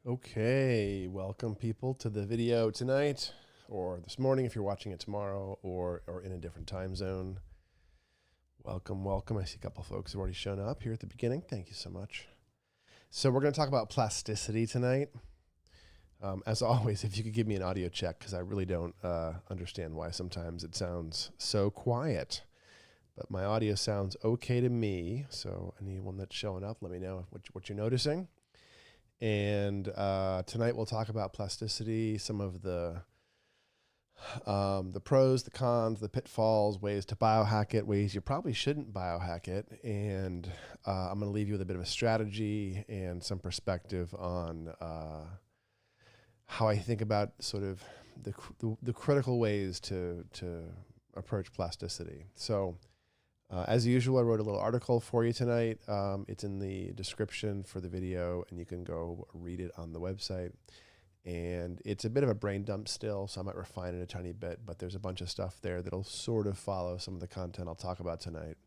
Okay, welcome people to the video tonight or this morning if you're watching it tomorrow or in a different time zone. Welcome, welcome. I see a couple folks have already shown up here at the beginning. Thank you so much. So we're going to talk about plasticity tonight. As always, if you could give me an audio check, because I really don't understand why sometimes it sounds so quiet. But my audio sounds okay to me. So anyone that's showing up, let me know what you're noticing. And tonight we'll talk about plasticity, some of the pros, the cons, the pitfalls, ways to biohack it, ways you probably shouldn't biohack it. And I'm going to leave you with a bit of a strategy and some perspective on how I think about sort of the critical ways to approach plasticity. So as usual, I wrote a little article for you tonight. It's in the description for the video, and you can go read it on the website. And it's a bit of a brain dump still, so I might refine it a tiny bit, but there's a bunch of stuff there that'll sort of follow some of the content I'll talk about tonight.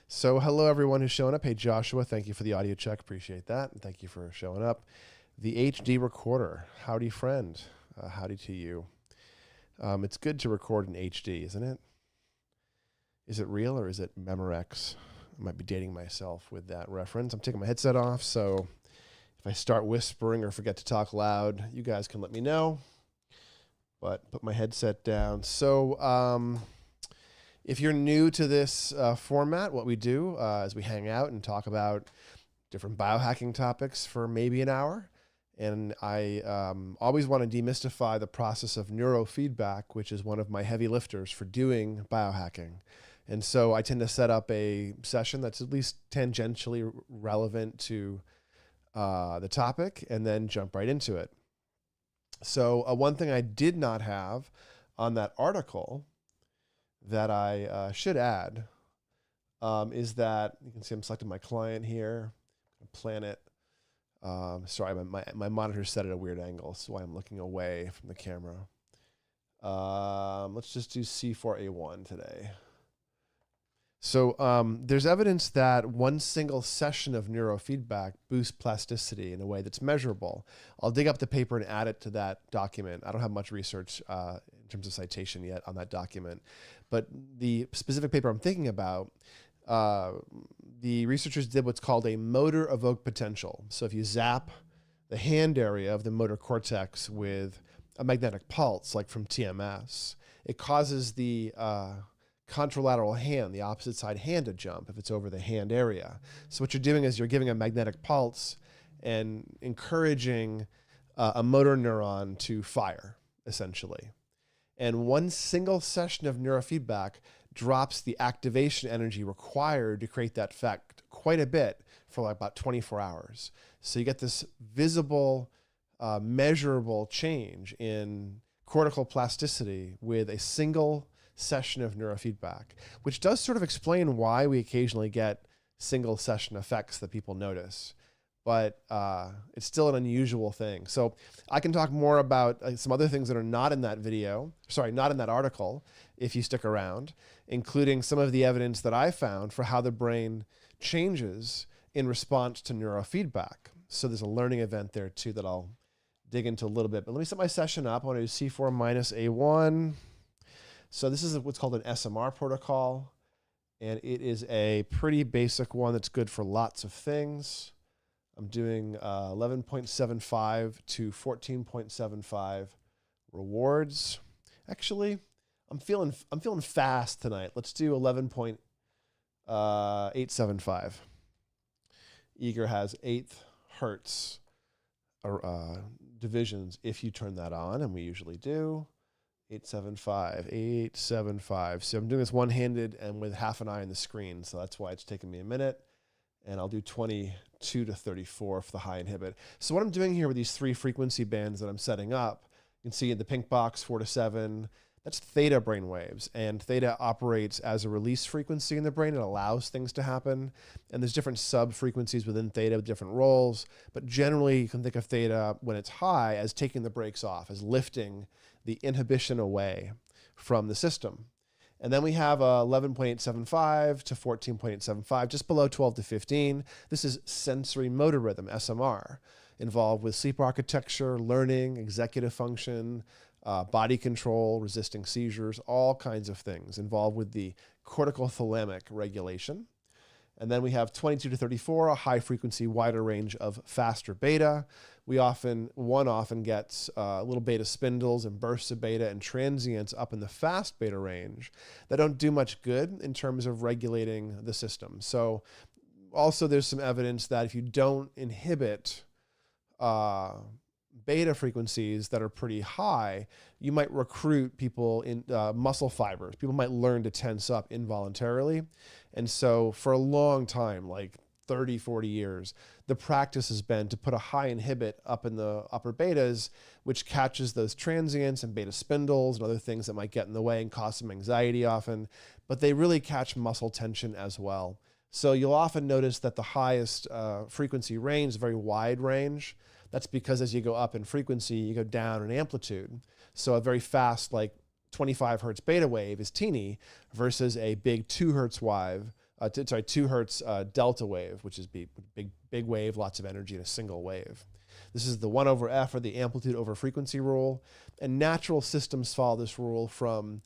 So hello, everyone who's showing up. Hey, Joshua, thank you for the audio check. Appreciate that. And thank you for showing up. The HD recorder, howdy, friend. Howdy to you. It's good to record in HD, isn't it? Is it real or is it Memorex? I might be dating myself with that reference. I'm taking my headset off, so if I start whispering or forget to talk loud, you guys can let me know. But put my headset down. So if you're new to this format, what we do is we hang out and talk about different biohacking topics for maybe an hour. And I always want to demystify the process of neurofeedback, which is one of my heavy lifters for doing biohacking. And so I tend to set up a session that's at least tangentially relevant to the topic and then jump right into it. So one thing I did not have on that article that I should add is that, you can see I'm selecting my client here, Planet. Sorry, my monitor set at a weird angle, so I'm looking away from the camera. Let's just do C4A1 today. So there's evidence that one single session of neurofeedback boosts plasticity in a way that's measurable. I'll dig up the paper and add it to that document. I don't have much research in terms of citation yet on that document. But the specific paper I'm thinking about, the researchers did what's called a motor evoked potential. So if you zap the hand area of the motor cortex with a magnetic pulse, like from TMS, it causes the contralateral hand, the opposite side hand, to jump if it's over the hand area. So what you're doing is you're giving a magnetic pulse and encouraging a motor neuron to fire, essentially. And one single session of neurofeedback drops the activation energy required to create that effect quite a bit for like about 24 hours. So you get this visible, measurable change in cortical plasticity with a single session of neurofeedback, which does sort of explain why we occasionally get single session effects that people notice. But it's still an unusual thing. So I can talk more about some other things that are not in that video, not in that article, if you stick around, including some of the evidence that I found for how the brain changes in response to neurofeedback. So there's a learning event there too that I'll dig into a little bit. But let me set my session up. I want to do C4 minus A1. So this is what's called an SMR protocol, and it is a pretty basic one that's good for lots of things. I'm doing 11.75 to 14.75 rewards. Actually, I'm feeling fast tonight. Let's do 11.875. Eager has 8th hertz divisions if you turn that on, and we usually do. 875. So I'm doing this one-handed and with half an eye on the screen, so that's why it's taking me a minute. And I'll do 22 to 34 for the high inhibit. So what I'm doing here with these 3 frequency bands that I'm setting up, you can see in the pink box, 4 to 7, that's theta brain waves. And theta operates as a release frequency in the brain. It allows things to happen. And there's different sub-frequencies within theta with different roles. But generally, you can think of theta when it's high as taking the brakes off, as lifting the inhibition away from the system. And then we have 11.875 to 14.875, just below 12 to 15. This is sensory motor rhythm, SMR. involved with sleep architecture, learning, executive function, body control, resisting seizures, all kinds of things involved with the cortical thalamic regulation. And then we have 22 to 34, a high frequency, wider range of faster beta. One often gets little beta spindles and bursts of beta and transients up in the fast beta range that don't do much good in terms of regulating the system. So also there's some evidence that if you don't inhibit beta frequencies that are pretty high, you might recruit people in muscle fibers. People might learn to tense up involuntarily. And so for a long time, like 30, 40 years, the practice has been to put a high inhibit up in the upper betas, which catches those transients and beta spindles and other things that might get in the way and cause some anxiety often, but they really catch muscle tension as well. So you'll often notice that the highest frequency range is a very wide range. That's because as you go up in frequency, you go down in amplitude. So a very fast, like 25 hertz beta wave is teeny versus a big 2 hertz wave, 2 hertz delta wave, which is big wave, lots of energy in a single wave. This is the 1 over F, or the amplitude over frequency rule. And natural systems follow this rule from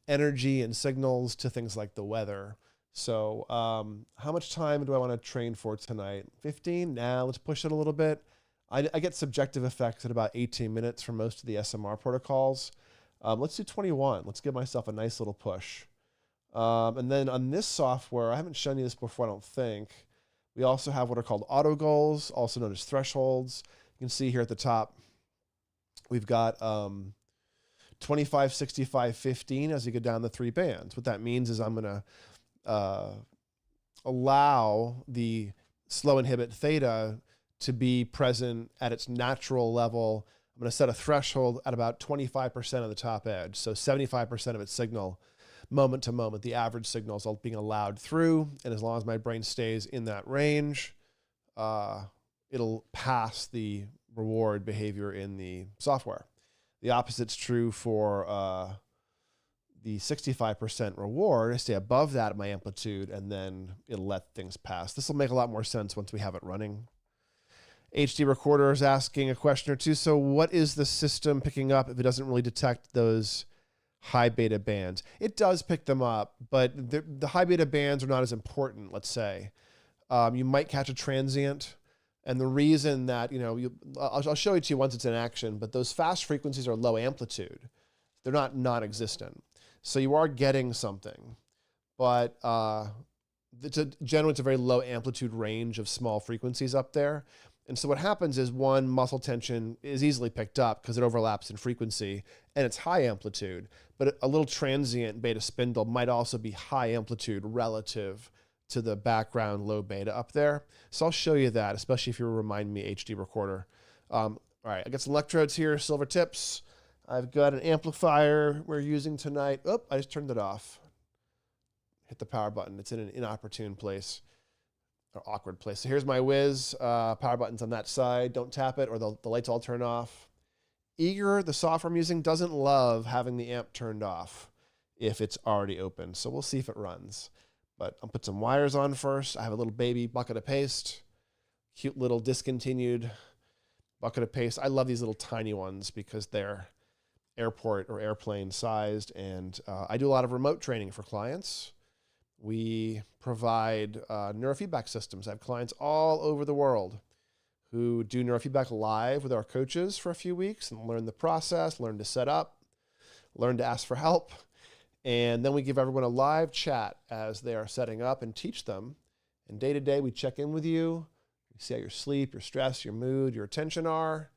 energy and signals to things like the weather. So how much time do I want to train for tonight? 15? Now let's push it a little bit. I get subjective effects at about 18 minutes for most of the SMR protocols. Let's do 21. Let's give myself a nice little push. And then on this software, I haven't shown you this before, I don't think. We also have what are called auto goals, also known as thresholds. You can see here at the top, we've got 25, 65, 15 as you go down the 3 bands. What that means is I'm going to allow the slow inhibit theta to be present at its natural level. I'm going to set a threshold at about 25% of the top edge. So 75% of its signal, moment to moment, the average signals are being allowed through. And as long as my brain stays in that range, it'll pass the reward behavior in the software. The opposite's true for the 65% reward. I stay above that at my amplitude, and then it'll let things pass. This will make a lot more sense once we have it running. HD Recorder is asking a question or two. So what is the system picking up if it doesn't really detect those high beta bands? It does pick them up, but the high beta bands are not as important, let's say. You might catch a transient. And the reason that, I'll show it to you once it's in action, but those fast frequencies are low amplitude. They're not non-existent. So you are getting something, but generally it's a very low amplitude range of small frequencies up there. And so what happens is, one, muscle tension is easily picked up because it overlaps in frequency and it's high amplitude, but a little transient beta spindle might also be high amplitude relative to the background low beta up there. So I'll show you that, especially if you remind me, HD Recorder. All right, I got some electrodes here, silver tips. I've got an amplifier we're using tonight. Oh, I just turned it off. Hit the power button. It's in an inopportune place. Or awkward place. So here's my whiz, power button's on that side. Don't tap it or the lights all turn off. Eager, the software I'm using, doesn't love having the amp turned off if it's already open. So we'll see if it runs. But I'll put some wires on first. I have a little baby bucket of paste. Cute little discontinued bucket of paste. I love these little tiny ones because they're airport or airplane sized. And I do a lot of remote training for clients. We provide neurofeedback systems. I have clients all over the world who do neurofeedback live with our coaches for a few weeks and learn the process, learn to set up, learn to ask for help. And then we give everyone a live chat as they are setting up and teach them. And day to day, we check in with you. We see how your sleep, your stress, your mood, your attention are,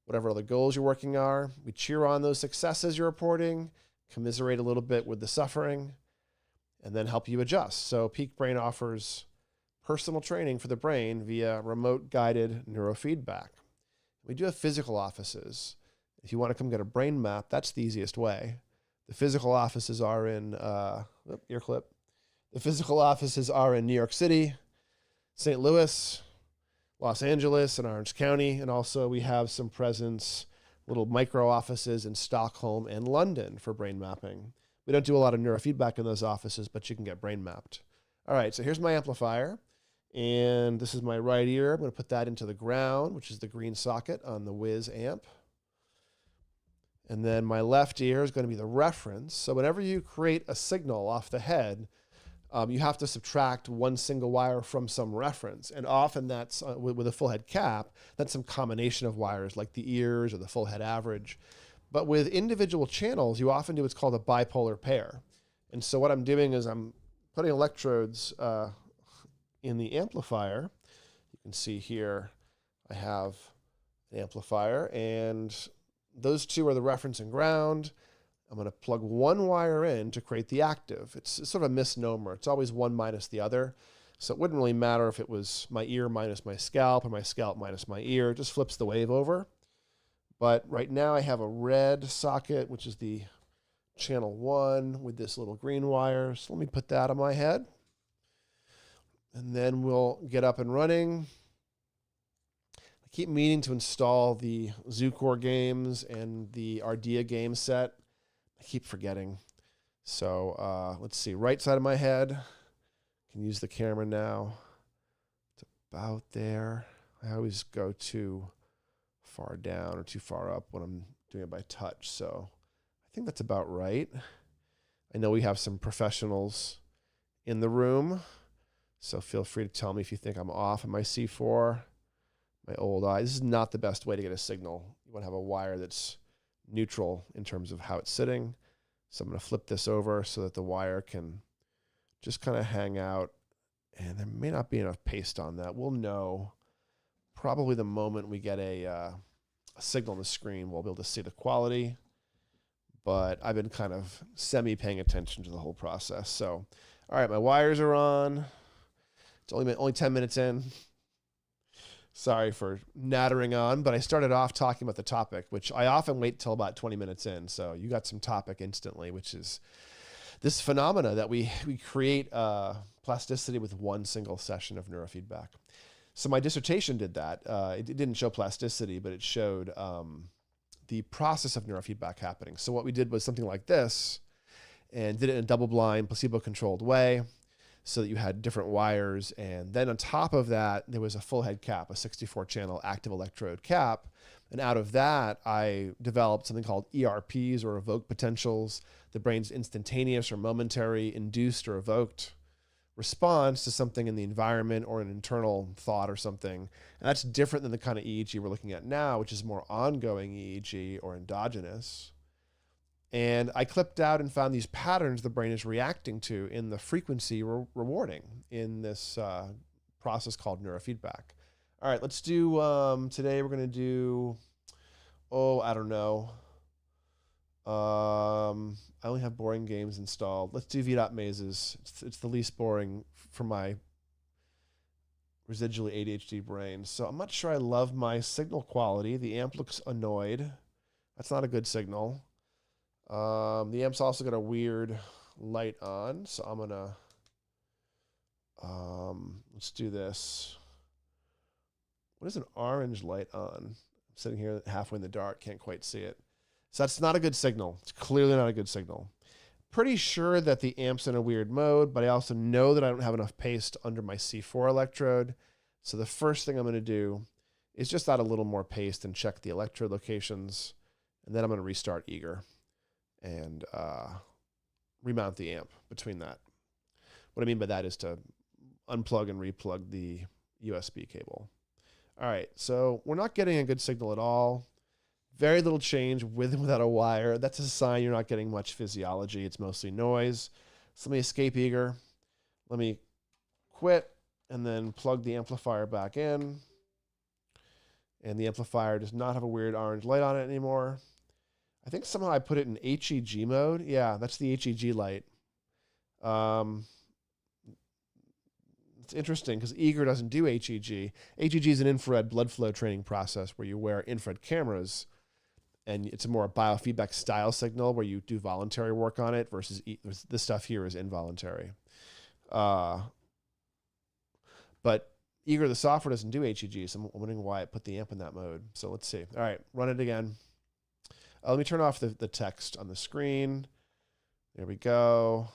whatever other goals you're working are. We cheer on those successes you're reporting, commiserate a little bit with the suffering, and then help you adjust. So Peak Brain offers personal training for the brain via remote guided neurofeedback. We do have physical offices. If you want to come get a brain map, that's the easiest way. The physical offices are in, ear clip. The physical offices are in New York City, St. Louis, Los Angeles, and Orange County. And also we have some presence, little micro offices in Stockholm and London for brain mapping. We don't do a lot of neurofeedback in those offices, but you can get brain mapped. All right, so here's my amplifier. And this is my right ear. I'm going to put that into the ground, which is the green socket on the Wiz amp. And then my left ear is going to be the reference. So whenever you create a signal off the head, you have to subtract one single wire from some reference. And often that's, with a full head cap, that's some combination of wires like the ears or the full head average. But with individual channels, you often do what's called a bipolar pair. And so what I'm doing is I'm putting electrodes in the amplifier. You can see here I have an amplifier, and those two are the reference and ground. I'm going to plug one wire in to create the active. It's sort of a misnomer. It's always one minus the other. So it wouldn't really matter if it was my ear minus my scalp or my scalp minus my ear. It just flips the wave over. But right now I have a red socket, which is the channel 1 with this little green wire. So let me put that on my head. And then we'll get up and running. I keep meaning to install the Zoocore games and the Ardea game set. I keep forgetting. So let's see, right side of my head. Can use the camera now. It's about there. I always go too far down or too far up when I'm doing it by touch. So I think that's about right. I know we have some professionals in the room, so feel free to tell me if you think I'm off in my C4, my old eye. This is not the best way to get a signal. You want to have a wire that's neutral in terms of how it's sitting. So I'm going to flip this over so that the wire can just kind of hang out, and there may not be enough paste on that. We'll know probably the moment we get a signal on the screen. We'll be able to see the quality, but I've been kind of semi-paying attention to the whole process. So, all right, my wires are on. It's only 10 minutes in. Sorry for nattering on, but I started off talking about the topic, which I often wait till about 20 minutes in. So you got some topic instantly, which is this phenomena that we create plasticity with one single session of neurofeedback. So my dissertation did that. It didn't show plasticity, but it showed the process of neurofeedback happening. So what we did was something like this, and did it in a double-blind, placebo-controlled way, so that you had different wires. And then on top of that, there was a full head cap, a 64-channel active electrode cap. And out of that, I developed something called ERPs, or evoked potentials, the brain's instantaneous or momentary induced or evoked response to something in the environment or an internal thought or something. And that's different than the kind of EEG we're looking at now, which is more ongoing EEG or endogenous. And I clipped out and found these patterns the brain is reacting to in the frequency rewarding in this process called neurofeedback. All right, let's do, today we're going to do, I don't know. I only have boring games installed. Let's do V. Mazes. It's the least boring for my residually ADHD brain. So I'm not sure I love my signal quality. The amp looks annoyed. That's not a good signal. The amp's also got a weird light on, so I'm gonna let's do this. What is an orange light on? I'm sitting here halfway in the dark, can't quite see it. So that's not a good signal. It's clearly not a good signal. Pretty sure that the amp's in a weird mode, but I also know that I don't have enough paste under my C4 electrode. So the first thing I'm gonna do is just add a little more paste and check the electrode locations, and then I'm gonna restart Eager and remount the amp between that. What I mean by that is to unplug and replug the USB cable. All right, so we're not getting a good signal at all. Very little change with and without a wire. That's a sign you're not getting much physiology. It's mostly noise. So let me escape Eager. Let me quit and then plug the amplifier back in. And the amplifier does not have a weird orange light on it anymore. I think somehow I put it in HEG mode. Yeah, that's the HEG light. It's interesting because Eager doesn't do HEG. HEG is an infrared blood flow training process where you wear infrared cameras, and it's a more biofeedback style signal where you do voluntary work on it versus this stuff here is involuntary. But Eager, the software, doesn't do HEG, so I'm wondering why I put the amp in that mode. So let's see. All right, run it again. Let me turn off the text on the screen. There we go.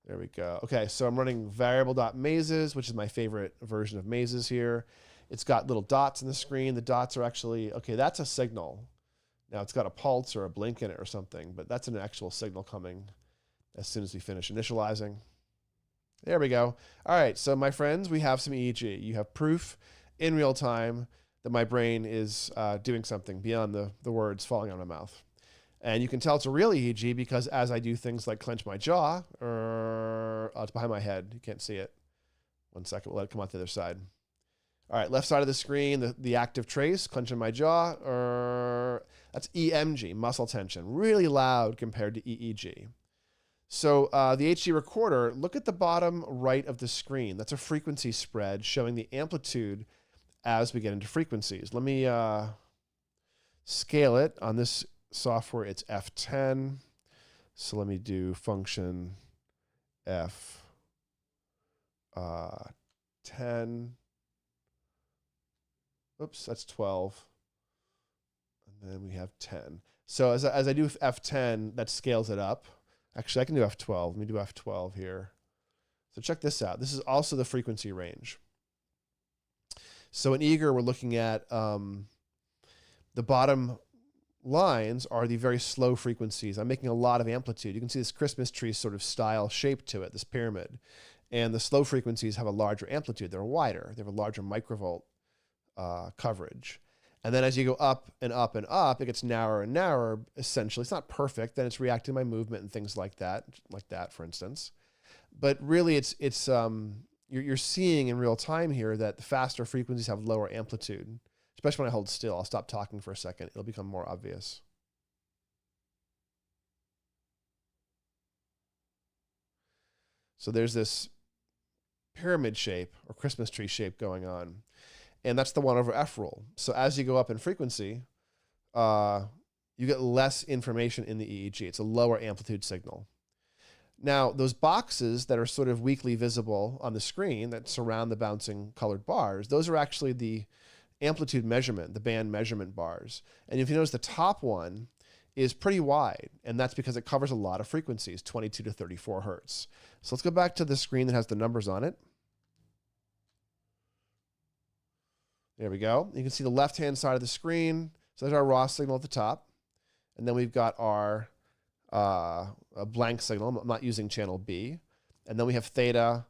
There we go. Okay, so I'm running variable.mazes, which is my favorite version of mazes here. It's got little dots in the screen. The dots are actually, okay, that's a signal. Now it's got a pulse or a blink in it or something, but that's an actual signal coming as soon as we finish initializing. There we go. All right, so my friends, we have some EEG. You have proof in real time that my brain is doing something beyond the words falling out of my mouth. And you can tell it's a real EEG because as I do things like clench my jaw, it's behind my head. You can't see it. 1 second, we'll let it come out the other side. All right, left side of the screen, the active trace, clenching my jaw, that's EMG, muscle tension, really loud compared to EEG. So the HD recorder, look at the bottom right of the screen. That's a frequency spread showing the amplitude as we get into frequencies. Let me scale it. On this software, it's F10. So let me do function F10. Oops, that's 12. And then we have 10. So as I do F10, that scales it up. Actually, I can do F12. Let me do F12 here. So check this out. This is also the frequency range. So in Eager, we're looking at the bottom lines are the very slow frequencies. I'm making a lot of amplitude. You can see this Christmas tree sort of style shape to it, this pyramid. And the slow frequencies have a larger amplitude. They're wider. They have a larger microvolt coverage. And then as you go up and up and up, it gets narrower and narrower, essentially. It's not perfect. Then it's reacting to my movement and things like that, for instance. But really, you're seeing in real time here that the faster frequencies have lower amplitude, especially when I hold still. I'll stop talking for a second. It'll become more obvious. So there's this pyramid shape or Christmas tree shape going on. And that's the 1/f rule. So as you go up in frequency, you get less information in the EEG. It's a lower amplitude signal. Now, those boxes that are sort of weakly visible on the screen that surround the bouncing colored bars, those are actually the amplitude measurement, the band measurement bars. And if you notice, the top one is pretty wide, and that's because it covers a lot of frequencies, 22 to 34 hertz. So let's go back to the screen that has the numbers on it. There we go. You can see the left-hand side of the screen. So there's our raw signal at the top. And then we've got our a blank signal. I'm not using channel B. And then we have theta.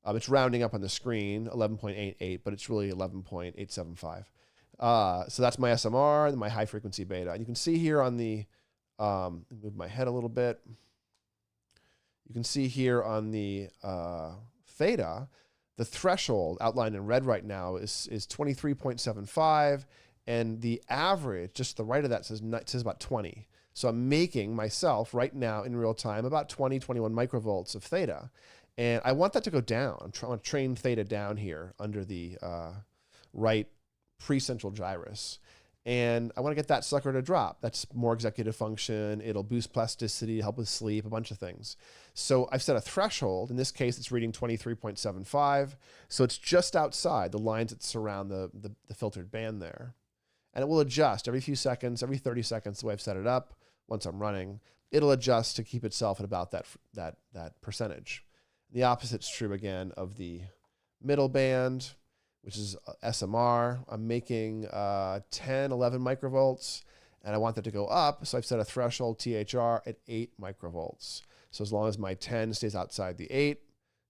It's rounding up on the screen, 11.88, but it's really 11.875. So that's my SMR and my high-frequency beta. And you can see here on the, move my head a little bit. You can see here on the theta, the threshold outlined in red right now is 23.75, and the average, just the right of that, says about 20. So I'm making myself right now in real time about 20, 21 microvolts of theta. And I want that to go down. I'm trying to train theta down here under the right precentral gyrus. And I want to get that sucker to drop. That's more executive function. It'll boost plasticity, help with sleep, a bunch of things. So I've set a threshold. In this case, it's reading 23.75. So it's just outside the lines that surround the filtered band there. And it will adjust every few seconds, every 30 seconds, the way I've set it up. Once I'm running, it'll adjust to keep itself at about that percentage. The opposite's true again of the middle band, which is SMR. I'm making 10, 11 microvolts, and I want that to go up. So I've set a threshold THR at 8 microvolts. So as long as my 10 stays outside the 8,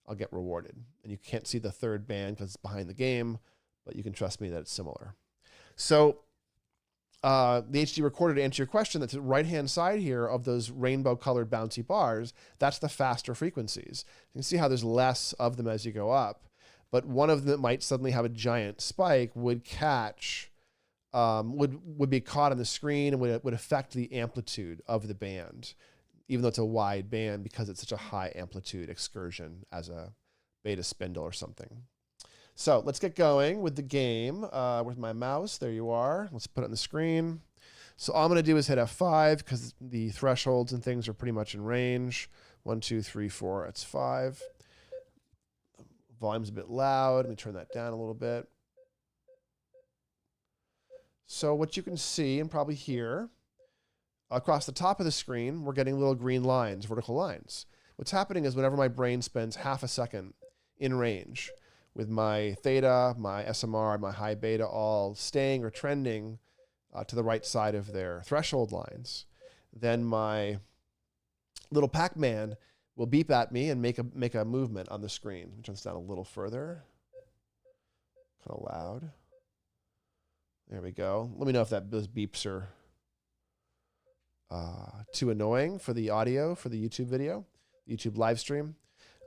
I'll get rewarded. And you can't see the third band because it's behind the game, but you can trust me that it's similar. So the HD recorder, to answer your question, that's the right-hand side here of those rainbow-colored bouncy bars, that's the faster frequencies. You can see how there's less of them as you go up. But one of them that might suddenly have a giant spike would catch, would be caught on the screen and would affect the amplitude of the band, even though it's a wide band because it's such a high amplitude excursion as a beta spindle or something. So let's get going with the game. Where's my mouse? There you are. Let's put it on the screen. So all I'm going to do is hit F5 because the thresholds and things are pretty much in range. 1, 2, 3, 4. That's 5. Volume's a bit loud. Let me turn that down a little bit. So what you can see and probably hear across the top of the screen, we're getting little green lines, vertical lines. What's happening is whenever my brain spends half a second in range with my theta, my SMR, my high beta all staying or trending to the right side of their threshold lines, then my little Pac-Man will beep at me and make a movement on the screen. Turn this down a little further. Kind of loud. There we go. Let me know if those beeps are too annoying for the audio, for the YouTube video, YouTube live stream.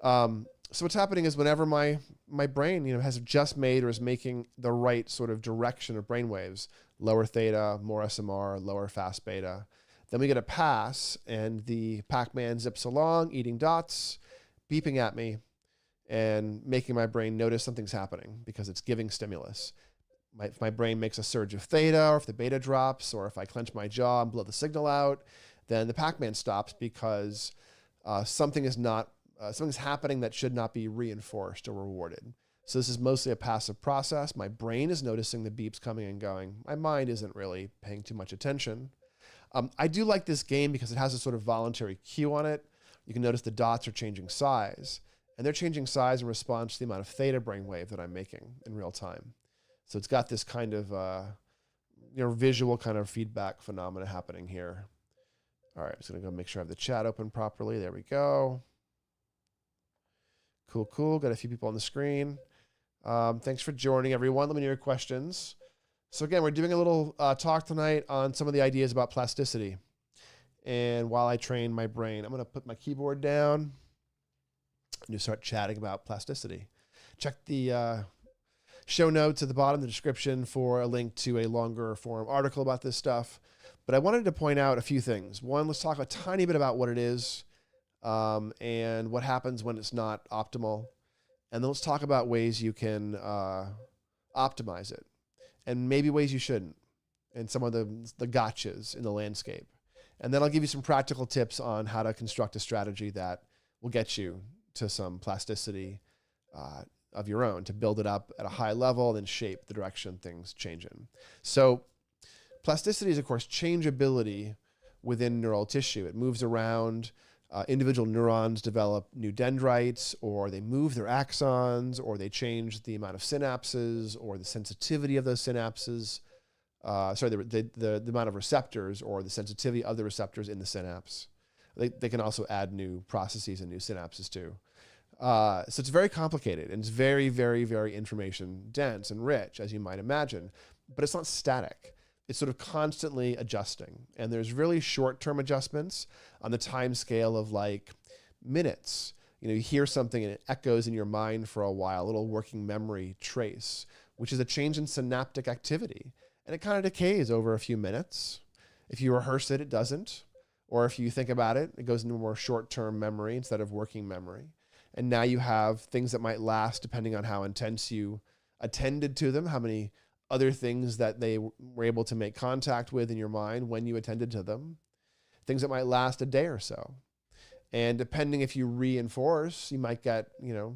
So what's happening is whenever my brain, has just made or is making the right sort of direction of brain waves, lower theta, more SMR, lower fast beta, then we get a pass and the Pac-Man zips along, eating dots, beeping at me and making my brain notice something's happening because it's giving stimulus. If my brain makes a surge of theta, or if the beta drops, or if I clench my jaw and blow the signal out, then the Pac-Man stops because something's happening that should not be reinforced or rewarded. So this is mostly a passive process. My brain is noticing the beeps coming and going. My mind isn't really paying too much attention. I do like this game because it has a sort of voluntary cue on it. You can notice the dots are changing size, and they're changing size in response to the amount of theta brainwave that I'm making in real time. So it's got this kind of visual kind of feedback phenomena happening here. All right, I'm just gonna go make sure I have the chat open properly. There we go. Cool. Got a few people on the screen. Thanks for joining, everyone. Let me know your questions. So again, we're doing a little talk tonight on some of the ideas about plasticity. And while I train my brain, I'm gonna put my keyboard down and just start chatting about plasticity. Check the show notes at the bottom of the description for a link to a longer form article about this stuff. But I wanted to point out a few things. One, let's talk a tiny bit about what it is and what happens when it's not optimal. And then let's talk about ways you can optimize it and maybe ways you shouldn't and some of the gotchas in the landscape. And then I'll give you some practical tips on how to construct a strategy that will get you to some plasticity of your own, to build it up at a high level and shape the direction things change in. So plasticity is, of course, changeability within neural tissue. It moves around. Individual neurons develop new dendrites, or they move their axons, or they change the amount of synapses or the sensitivity of those synapses. The amount of receptors or the sensitivity of the receptors in the synapse. They can also add new processes and new synapses too. So it's very complicated and it's very, very, very information dense and rich, as you might imagine, but it's not static. It's sort of constantly adjusting. And there's really short-term adjustments on the time scale of like minutes. You hear something and it echoes in your mind for a while, a little working memory trace, which is a change in synaptic activity. And it kind of decays over a few minutes. If you rehearse it, it doesn't. Or if you think about it, it goes into more short-term memory instead of working memory. And now you have things that might last depending on how intense you attended to them, how many other things that they were able to make contact with in your mind when you attended to them, things that might last a day or so. And depending if you reinforce, you might get,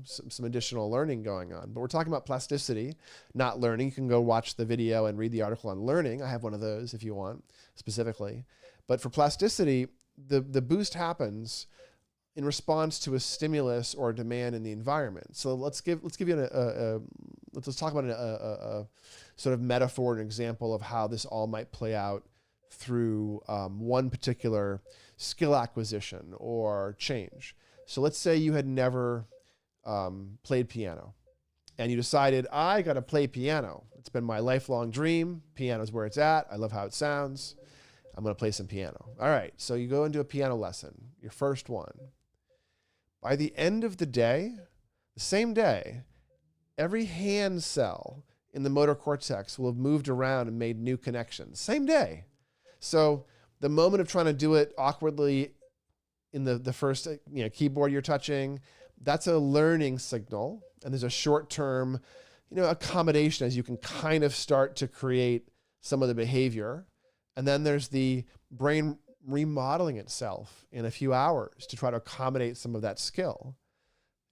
some additional learning going on. But we're talking about plasticity, not learning. You can go watch the video and read the article on learning. I have one of those if you want, specifically. But for plasticity, the boost happens in response to a stimulus or a demand in the environment. So let's talk about a sort of metaphor and example of how this all might play out through one particular skill acquisition or change. So let's say you had never played piano and you decided, I got to play piano. It's been my lifelong dream. Piano's where it's at. I love how it sounds. I'm going to play some piano. All right. So you go into a piano lesson, your first one. By the end of the day, the same day, every hand cell in the motor cortex will have moved around and made new connections. Same day. So the moment of trying to do it awkwardly in the first keyboard you're touching, that's a learning signal. And there's a short-term accommodation as you can kind of start to create some of the behavior. And then there's the brain remodeling itself in a few hours to try to accommodate some of that skill,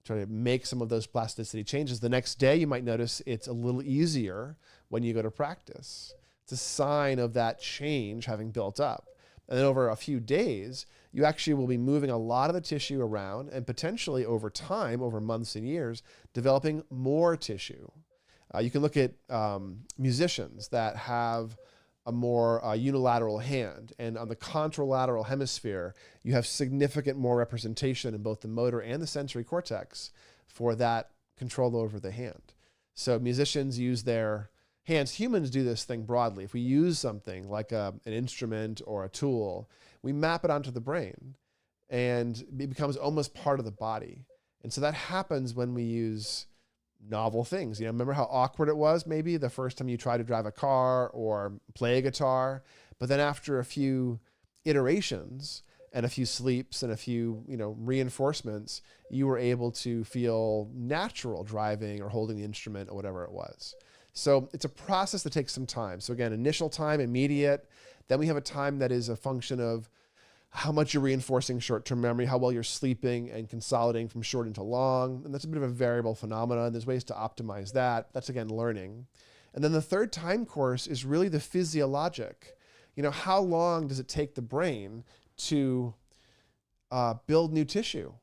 try to make some of those plasticity changes. The next day, you might notice it's a little easier when you go to practice. It's a sign of that change having built up. And then over a few days, you actually will be moving a lot of the tissue around and potentially over time, over months and years, developing more tissue. You can look at musicians that have a more unilateral hand, and on the contralateral hemisphere, you have significant more representation in both the motor and the sensory cortex for that control over the hand. So musicians use their hands. Humans do this thing broadly. If we use something like an instrument or a tool, we map it onto the brain and it becomes almost part of the body. And so that happens when we use novel things. You know, remember how awkward it was maybe the first time you try to drive a car or play a guitar, but then after a few iterations and a few sleeps and a few, reinforcements, you were able to feel natural driving or holding the instrument or whatever it was. So it's a process that takes some time. So again, initial time, immediate. Then we have a time that is a function of how much you're reinforcing short-term memory, how well you're sleeping and consolidating from short into long. And that's a bit of a variable phenomenon. There's ways to optimize that. That's, again, learning. And then the third time course is really the physiologic. How long does it take the brain to build new tissue?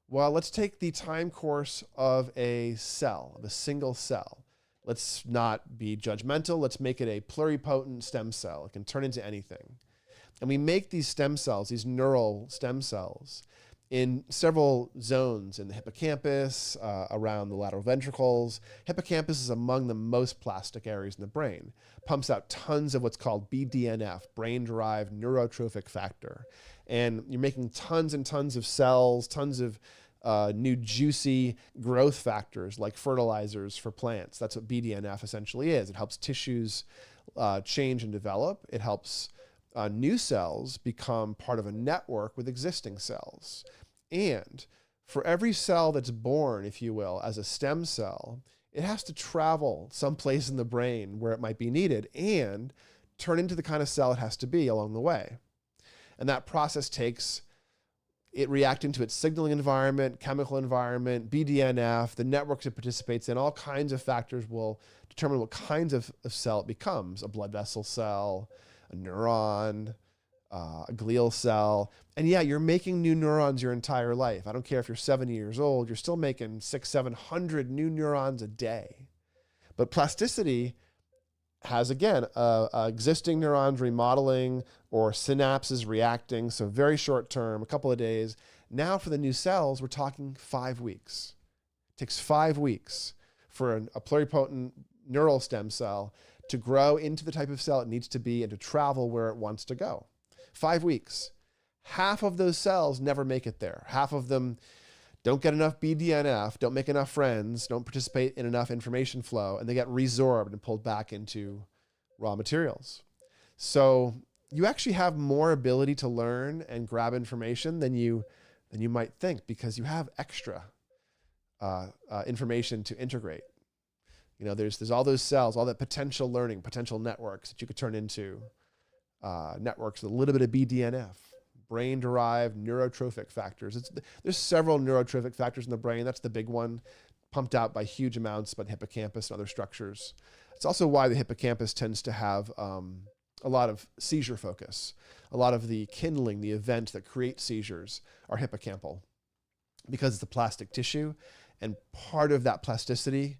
Well, let's take the time course of a cell, of a single cell. Let's not be judgmental. Let's make it a pluripotent stem cell. It can turn into anything. And we make these stem cells, these neural stem cells, in several zones in the hippocampus, around the lateral ventricles. Hippocampus is among the most plastic areas in the brain. Pumps out tons of what's called BDNF, brain-derived neurotrophic factor. And you're making tons and tons of cells, tons of new juicy growth factors like fertilizers for plants. That's what BDNF essentially is. It helps tissues change and develop. It helps new cells become part of a network with existing cells. And for every cell that's born, if you will, as a stem cell, it has to travel someplace in the brain where it might be needed and turn into the kind of cell it has to be along the way. And that process takes it reacting to its signaling environment, chemical environment, BDNF, the networks it participates in. All kinds of factors will determine what kinds of cell it becomes: a blood vessel cell, a neuron, a glial cell. And yeah, you're making new neurons your entire life. I don't care if you're 70 years old, you're still making 600-700 new neurons a day. But plasticity has, again, existing neurons remodeling or synapses reacting. So very short term, a couple of days. Now for the new cells, we're talking 5 weeks. It takes 5 weeks for a pluripotent neural stem cell to grow into the type of cell it needs to be and to travel where it wants to go. 5 weeks. Half of those cells never make it there. Half of them don't get enough BDNF, don't make enough friends, don't participate in enough information flow, and they get resorbed and pulled back into raw materials. So you actually have more ability to learn and grab information than you might think, because you have extra information to integrate. There's all those cells, all that potential learning, potential networks that you could turn into networks with a little bit of BDNF, brain-derived neurotrophic factors. There's several neurotrophic factors in the brain. That's the big one, pumped out by huge amounts by the hippocampus and other structures. It's also why the hippocampus tends to have a lot of seizure focus. A lot of the kindling, the event that creates seizures, are hippocampal, because it's the plastic tissue, and part of that plasticity,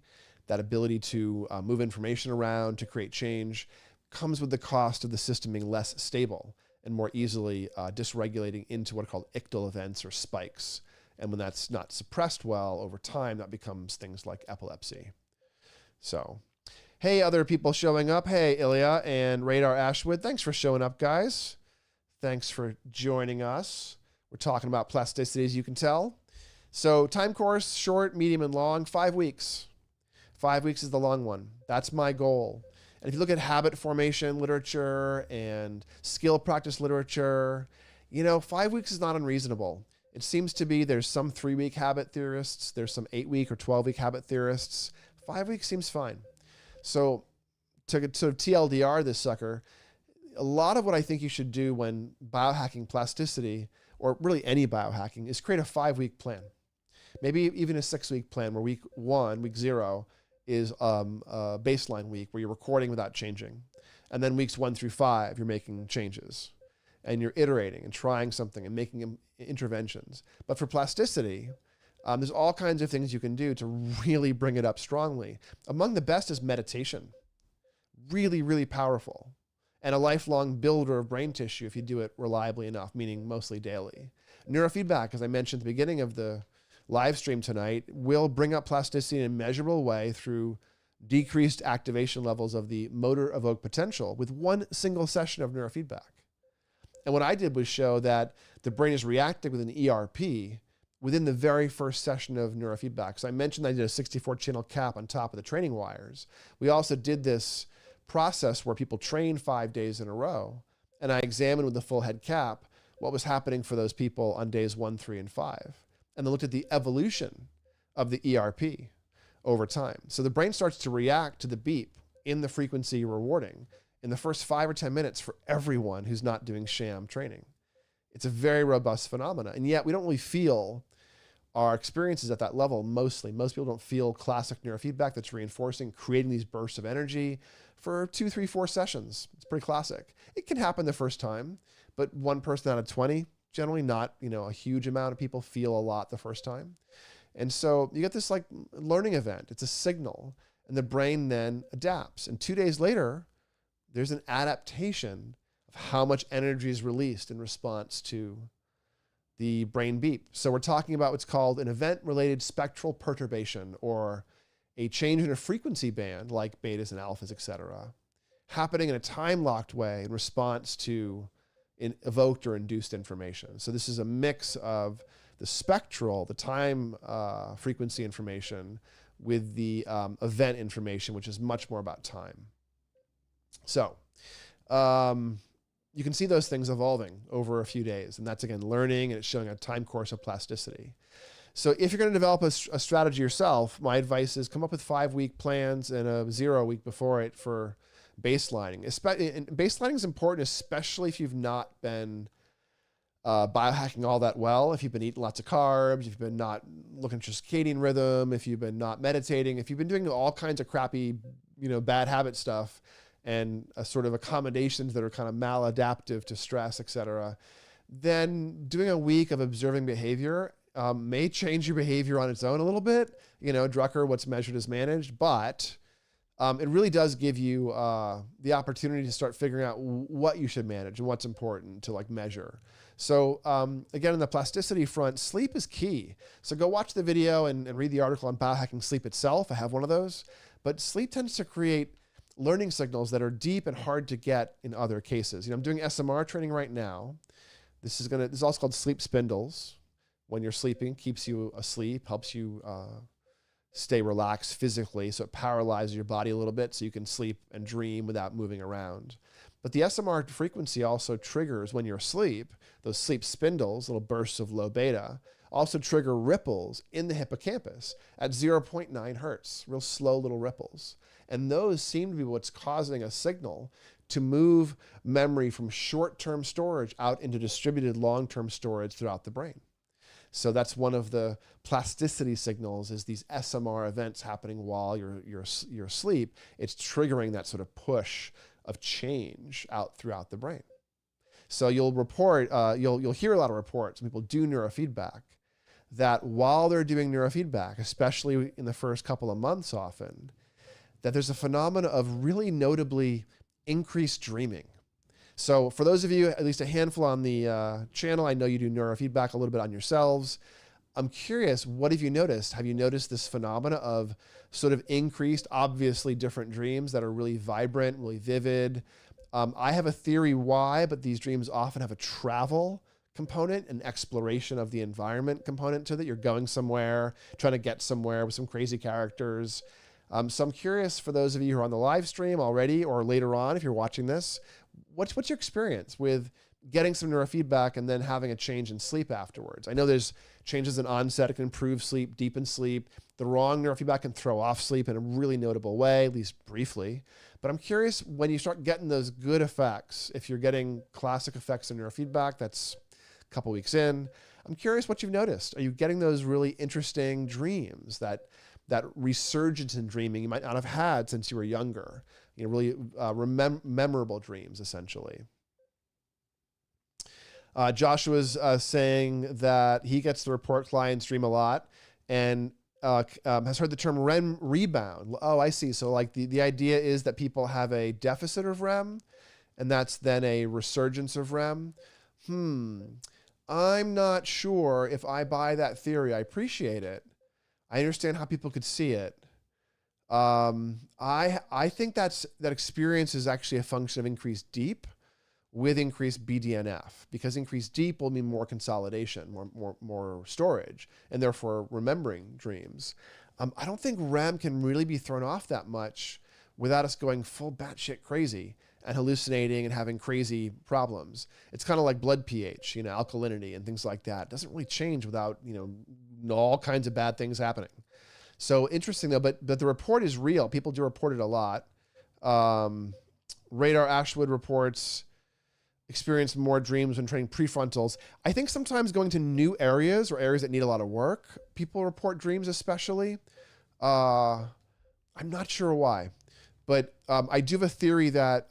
that ability to move information around, to create change, comes with the cost of the system being less stable and more easily dysregulating into what are called ictal events or spikes. And when that's not suppressed well over time, that becomes things like epilepsy. So, hey, other people showing up. Hey, Ilya and Radar Ashwood. Thanks for showing up, guys. Thanks for joining us. We're talking about plasticity, as you can tell. So time course, short, medium, and long, 5 weeks. 5 weeks is the long one. That's my goal. And if you look at habit formation literature and skill practice literature, 5 weeks is not unreasonable. It seems to be there's some 3-week habit theorists, there's some 8-week or 12-week habit theorists. 5 weeks seems fine. So to TLDR this sucker, a lot of what I think you should do when biohacking plasticity, or really any biohacking, is create a 5-week plan. Maybe even a 6-week plan where week 1, week 0, is a baseline week where you're recording without changing. And then weeks 1 through 5, you're making changes. and you're iterating and trying something and making interventions. But for plasticity, there's all kinds of things you can do to really bring it up strongly. Among the best is meditation. Really, really powerful. And a lifelong builder of brain tissue if you do it reliably enough, meaning mostly daily. Neurofeedback, as I mentioned at the beginning of the live stream tonight, will bring up plasticity in a measurable way through decreased activation levels of the motor evoked potential with one single session of neurofeedback. And what I did was show that the brain is reacting with an ERP within the very first session of neurofeedback. So I mentioned I did a 64-channel cap on top of the training wires. We also did this process where people train 5 days in a row, and I examined with the full head cap what was happening for those people on days 1, 3, and 5, and then looked at the evolution of the ERP over time. So the brain starts to react to the beep in the frequency you're rewarding in the first 5 or 10 minutes for everyone who's not doing sham training. It's a very robust phenomena, and yet we don't really feel our experiences at that level mostly. Most people don't feel classic neurofeedback that's reinforcing, creating these bursts of energy for 2, 3, 4 sessions. It's pretty classic. It can happen the first time, but 1 person out of 20, generally not, a huge amount of people feel a lot the first time. And so you get this like learning event. It's a signal, and the brain then adapts. And 2 days later, there's an adaptation of how much energy is released in response to the brain beep. So we're talking about what's called an event-related spectral perturbation, or a change in a frequency band like betas and alphas, et cetera, happening in a time-locked way in response to evoked or induced information. So this is a mix of the spectral, the time frequency information, with the event information, which is much more about time. So you can see those things evolving over a few days. And that's, again, learning, and it's showing a time course of plasticity. So if you're going to develop a strategy yourself, my advice is come up with 5-week plans and a 0 week before it for baselining. And baselining is important, especially if you've not been biohacking all that well, if you've been eating lots of carbs, if you've been not looking at your circadian rhythm, if you've been not meditating, if you've been doing all kinds of crappy, bad habit stuff, and a sort of accommodations that are kind of maladaptive to stress, et cetera, then doing a week of observing behavior may change your behavior on its own a little bit. Drucker, what's measured is managed, but it really does give you the opportunity to start figuring out what you should manage and what's important to measure. So again, on the plasticity front, sleep is key. So go watch the video and read the article on biohacking sleep itself. I have one of those, but sleep tends to create learning signals that are deep and hard to get in other cases. I'm doing SMR training right now. This is also called sleep spindles. When you're sleeping, keeps you asleep, helps you stay relaxed physically, so it paralyzes your body a little bit so you can sleep and dream without moving around. But the SMR frequency also triggers, when you're asleep, those sleep spindles, little bursts of low beta, also trigger ripples in the hippocampus at 0.9 hertz, real slow little ripples. And those seem to be what's causing a signal to move memory from short-term storage out into distributed long-term storage throughout the brain. So that's one of the plasticity signals, is these SMR events happening while you're asleep. It's triggering that sort of push of change out throughout the brain. So you'll hear a lot of reports when people do neurofeedback that while they're doing neurofeedback, especially in the first couple of months often, that there's a phenomena of really notably increased dreaming. So for those of you, at least a handful on the channel, I know you do neurofeedback a little bit on yourselves. I'm curious, what have you noticed? Have you noticed this phenomena of sort of increased, obviously different dreams that are really vibrant, really vivid? I have a theory why, but these dreams often have a travel component, an exploration of the environment component to that. You're going somewhere, trying to get somewhere with some crazy characters. So I'm curious, for those of you who are on the live stream already, or later on if you're watching this, what's your experience with getting some neurofeedback and then having a change in sleep afterwards? I know there's changes in onset. It can improve sleep, deepen sleep. The wrong neurofeedback can throw off sleep in a really notable way, at least briefly. But I'm curious, when you start getting those good effects, if you're getting classic effects in neurofeedback, that's a couple weeks in, I'm curious what you've noticed. Are you getting those really interesting dreams, that resurgence in dreaming you might not have had since you were younger? Really memorable dreams, essentially. Joshua's saying that he gets to report clients dream a lot and has heard the term REM rebound. Oh, I see. So like the idea is that people have a deficit of REM and that's then a resurgence of REM. I'm not sure if I buy that theory. I appreciate it. I understand how people could see it. I think that experience is actually a function of increased deep with increased BDNF, because increased deep will mean more consolidation, more storage, and therefore remembering dreams. I don't think REM can really be thrown off that much without us going full batshit crazy and hallucinating and having crazy problems. It's kind of like blood pH, alkalinity and things like that. It doesn't really change without, all kinds of bad things happening. So interesting though, but the report is real. People do report it a lot. Radar Ashwood reports experienced more dreams when training prefrontals. I think sometimes going to new areas or areas that need a lot of work, people report dreams especially. I'm not sure why, but I do have a theory that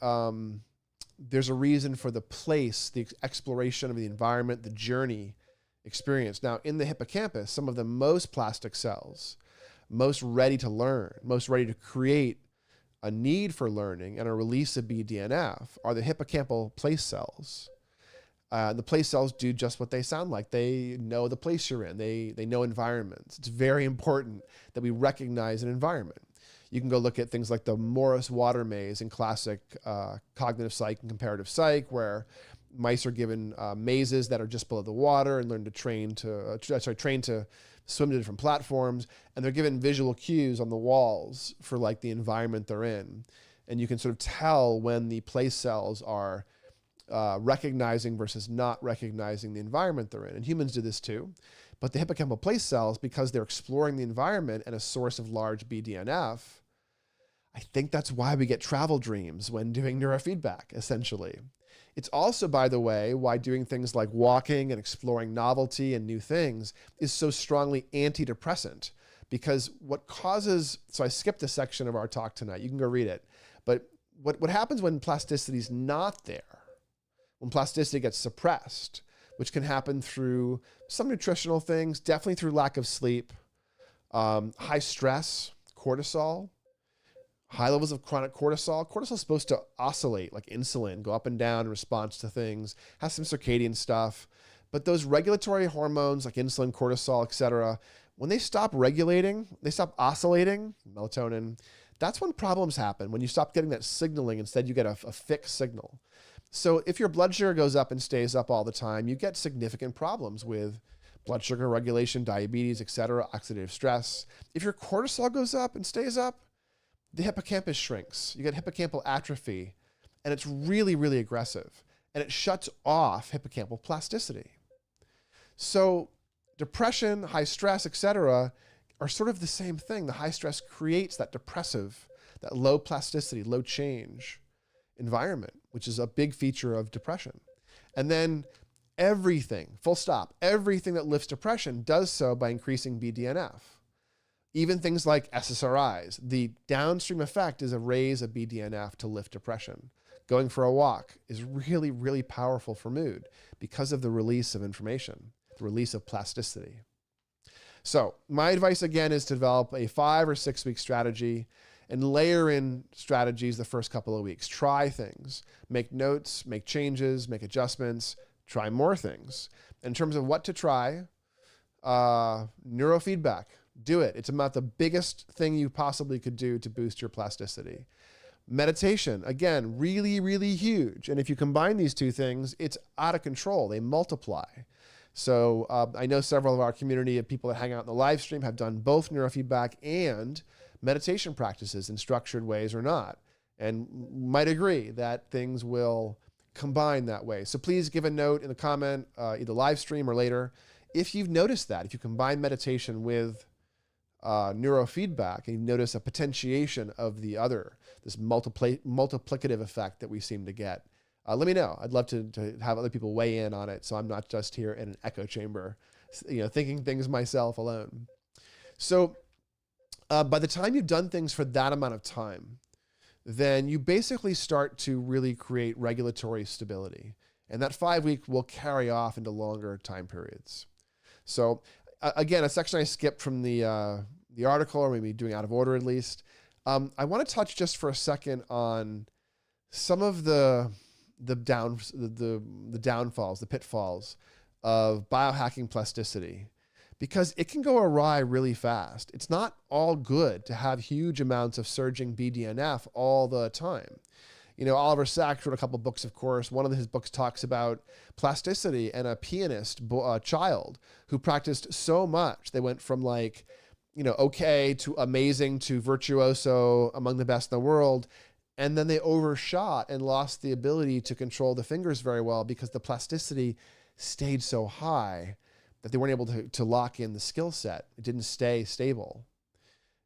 there's a reason for the place, the exploration of the environment, the journey experience. Now in the hippocampus, some of the most plastic cells, most ready to learn, most ready to create a need for learning and a release of BDNF are the hippocampal place cells. The place cells do just what they sound like. They know the place you're in. They know environments. It's very important that we recognize an environment. You can go look at things like the Morris water maze in classic cognitive psych and comparative psych, where mice are given mazes that are just below the water and learn to train to swim to different platforms, and they're given visual cues on the walls for like the environment they're in. And you can sort of tell when the place cells are recognizing versus not recognizing the environment they're in. And humans do this too. But the hippocampal place cells, because they're exploring the environment and a source of large BDNF, I think that's why we get travel dreams when doing neurofeedback, essentially. It's also, by the way, why doing things like walking and exploring novelty and new things is so strongly antidepressant, because what causes, so I skipped a section of our talk tonight, you can go read it, but what happens when plasticity is not there, when plasticity gets suppressed, which can happen through some nutritional things, definitely through lack of sleep, high stress, cortisol, high levels of chronic cortisol. Cortisol is supposed to oscillate like insulin, go up and down in response to things, has some circadian stuff. But those regulatory hormones like insulin, cortisol, etc., when they stop regulating, they stop oscillating, melatonin, that's when problems happen, when you stop getting that signaling. Instead, you get a fixed signal. So if your blood sugar goes up and stays up all the time, you get significant problems with blood sugar regulation, diabetes, etc., oxidative stress. If your cortisol goes up and stays up, the hippocampus shrinks. You get hippocampal atrophy, and it's really, really aggressive, and it shuts off hippocampal plasticity. So depression, high stress, etc., are sort of the same thing. The high stress creates that depressive, that low plasticity, low change environment, which is a big feature of depression. And then everything, full stop, everything that lifts depression does so by increasing BDNF. Even things like SSRIs, the downstream effect is a raise of BDNF to lift depression. Going for a walk is really, really powerful for mood because of the release of information, the release of plasticity. So my advice again is to develop a 5 or 6 week strategy and layer in strategies the first couple of weeks. Try things, make notes, make changes, make adjustments, try more things. In terms of what to try, neurofeedback. Do it. It's about the biggest thing you possibly could do to boost your plasticity. Meditation, again, really, really huge. And if you combine these two things, it's out of control. They multiply. So I know several of our community of people that hang out in the live stream have done both neurofeedback and meditation practices in structured ways or not, and might agree that things will combine that way. So please give a note in the comment, either live stream or later, if you've noticed that, if you combine meditation with neurofeedback and you notice a potentiation of the other, this multiplicative effect that we seem to get. Let me know. I'd love to have other people weigh in on it, so I'm not just here in an echo chamber, thinking things myself alone. So by the time you've done things for that amount of time, then you basically start to really create regulatory stability. And that 5 week will carry off into longer time periods. So again, a section I skipped from the article, or maybe doing out of order at least. I want to touch just for a second on some of the downfalls, the pitfalls of biohacking plasticity, because it can go awry really fast. It's not all good to have huge amounts of surging BDNF all the time. You know, Oliver Sacks wrote a couple books, of course. One of his books talks about plasticity and a pianist child who practiced so much. They went from like, you know, okay to amazing to virtuoso, among the best in the world. And then they overshot and lost the ability to control the fingers very well because the plasticity stayed so high that they weren't able to lock in the skill set. It didn't stay stable.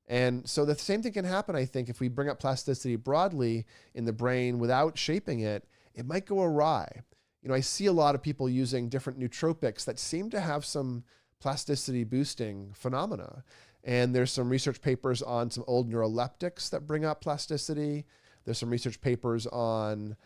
And so the same thing can happen, I think, if we bring up plasticity broadly in the brain without shaping it, it might go awry. You know, I see a lot of people using different nootropics that seem to have some plasticity boosting phenomena. And there's some research papers on some old neuroleptics that bring up plasticity. There's some research papers on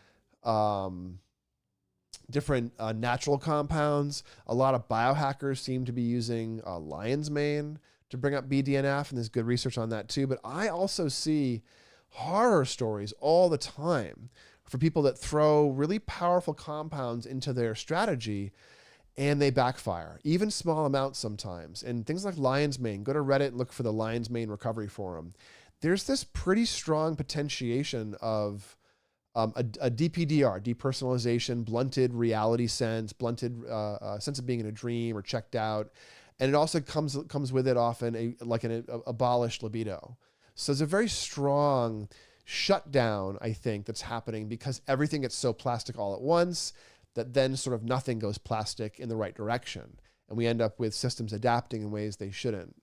different natural compounds. A lot of biohackers seem to be using lion's mane to bring up BDNF, and there's good research on that too. But I also see horror stories all the time for people that throw really powerful compounds into their strategy and they backfire, even small amounts sometimes. And things like lion's mane, go to Reddit and look for the lion's mane recovery forum. There's this pretty strong potentiation of a DPDR, depersonalization, blunted reality sense, blunted sense of being in a dream or checked out. And it also comes with it often an abolished libido. So there's a very strong shutdown, I think, that's happening because everything gets so plastic all at once that then sort of nothing goes plastic in the right direction. And we end up with systems adapting in ways they shouldn't.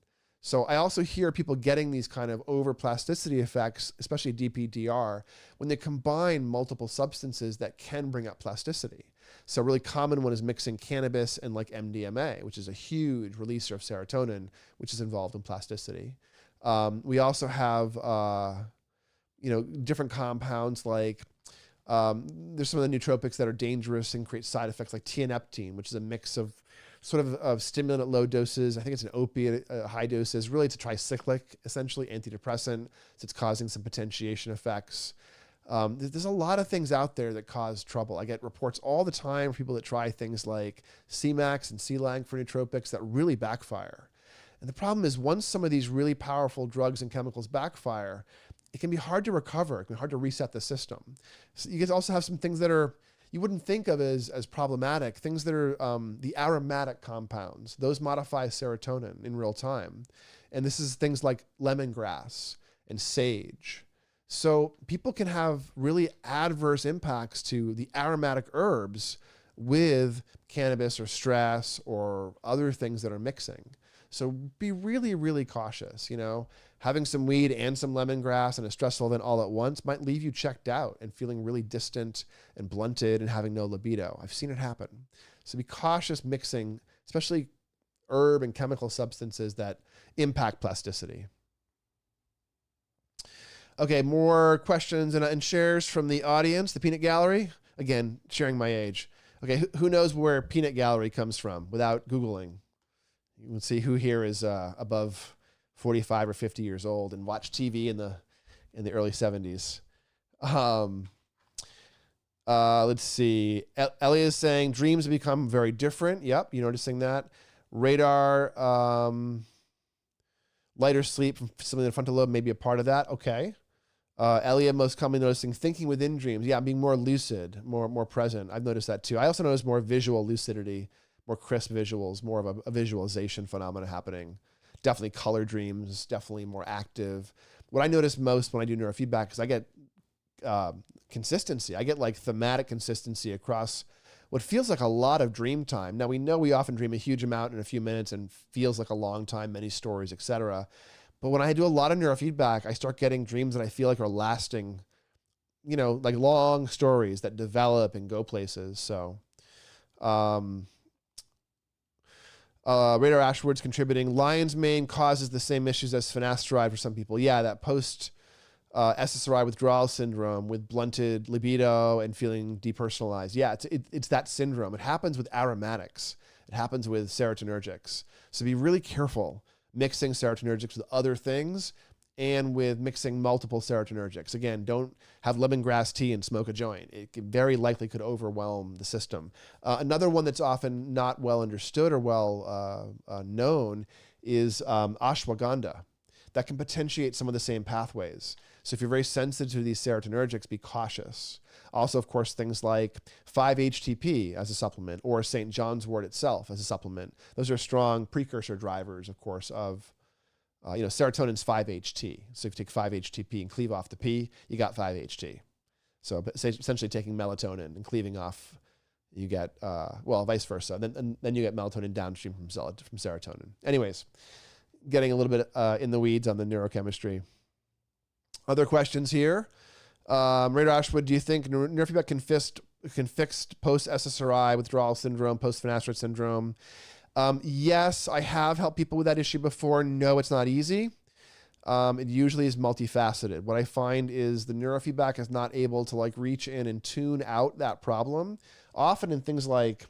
So I also hear people getting these kind of overplasticity effects, especially DPDR, when they combine multiple substances that can bring up plasticity. So a really common one is mixing cannabis and like MDMA, which is a huge releaser of serotonin, which is involved in plasticity. We also have, different compounds like there's some of the nootropics that are dangerous and create side effects like tianeptine, which is a mix of sort of stimulant at low doses. I think it's an opiate at high doses. Really, it's a tricyclic, essentially antidepressant. So it's causing some potentiation effects. There's a lot of things out there that cause trouble. I get reports all the time from people that try things like C-Max and C-Lang for nootropics that really backfire. And the problem is once some of these really powerful drugs and chemicals backfire, it can be hard to recover. It can be hard to reset the system. So you guys also have some things that are, you wouldn't think of as problematic, things that are the aromatic compounds. Those modify serotonin in real time. And this is things like lemongrass and sage. So people can have really adverse impacts to the aromatic herbs with cannabis or stress or other things that are mixing. So be really, really cautious. You know, having some weed and some lemongrass and a stressful event all at once might leave you checked out and feeling really distant and blunted and having no libido. I've seen it happen. So be cautious mixing, especially herb and chemical substances that impact plasticity. Okay, more questions and shares from the audience. The Peanut Gallery, again, sharing my age. Okay, who knows where Peanut Gallery comes from without Googling? You can see who here is above 45 or 50 years old and watched TV in the early 70s. Let's see. Ellie is saying dreams become very different. Yep, you noticing that? Radar, lighter sleep from something in the frontal lobe may be a part of that. Okay. Elliot, most commonly noticing thinking within dreams. Yeah, being more lucid, more present. I've noticed that too. I also notice more visual lucidity, more crisp visuals, more of a visualization phenomena happening. Definitely color dreams, definitely more active. What I notice most when I do neurofeedback is I get consistency. I get like thematic consistency across what feels like a lot of dream time. Now we know we often dream a huge amount in a few minutes and feels like a long time, many stories, etc. But when I do a lot of neurofeedback, I start getting dreams that I feel like are lasting, you know, like long stories that develop and go places. So, Radar Ashwood's contributing. Lion's mane causes the same issues as finasteride for some people. Yeah, that post SSRI withdrawal syndrome with blunted libido and feeling depersonalized. Yeah, it's that syndrome. It happens with aromatics. It happens with serotonergics. So be really careful mixing serotonergics with other things and with mixing multiple serotonergics. Again, don't have lemongrass tea and smoke a joint. It very likely could overwhelm the system. Another one that's often not well understood or well known is ashwagandha. That can potentiate some of the same pathways. So if you're very sensitive to these serotonergics, be cautious. Also, of course, things like 5-HTP as a supplement or St. John's wort itself as a supplement. Those are strong precursor drivers, of course, of serotonin's 5-HT. So if you take 5-HTP and cleave off the P, you got 5-HT. So essentially taking melatonin and cleaving off, you get, vice versa. Then you get melatonin downstream from serotonin. Anyways, getting a little bit in the weeds on the neurochemistry. Other questions here. Radar Ashwood, do you think neurofeedback can fix post-SSRI withdrawal syndrome, post-finasteride syndrome? Yes, I have helped people with that issue before. No, it's not easy. It usually is multifaceted. What I find is the neurofeedback is not able to reach in and tune out that problem. Often in things like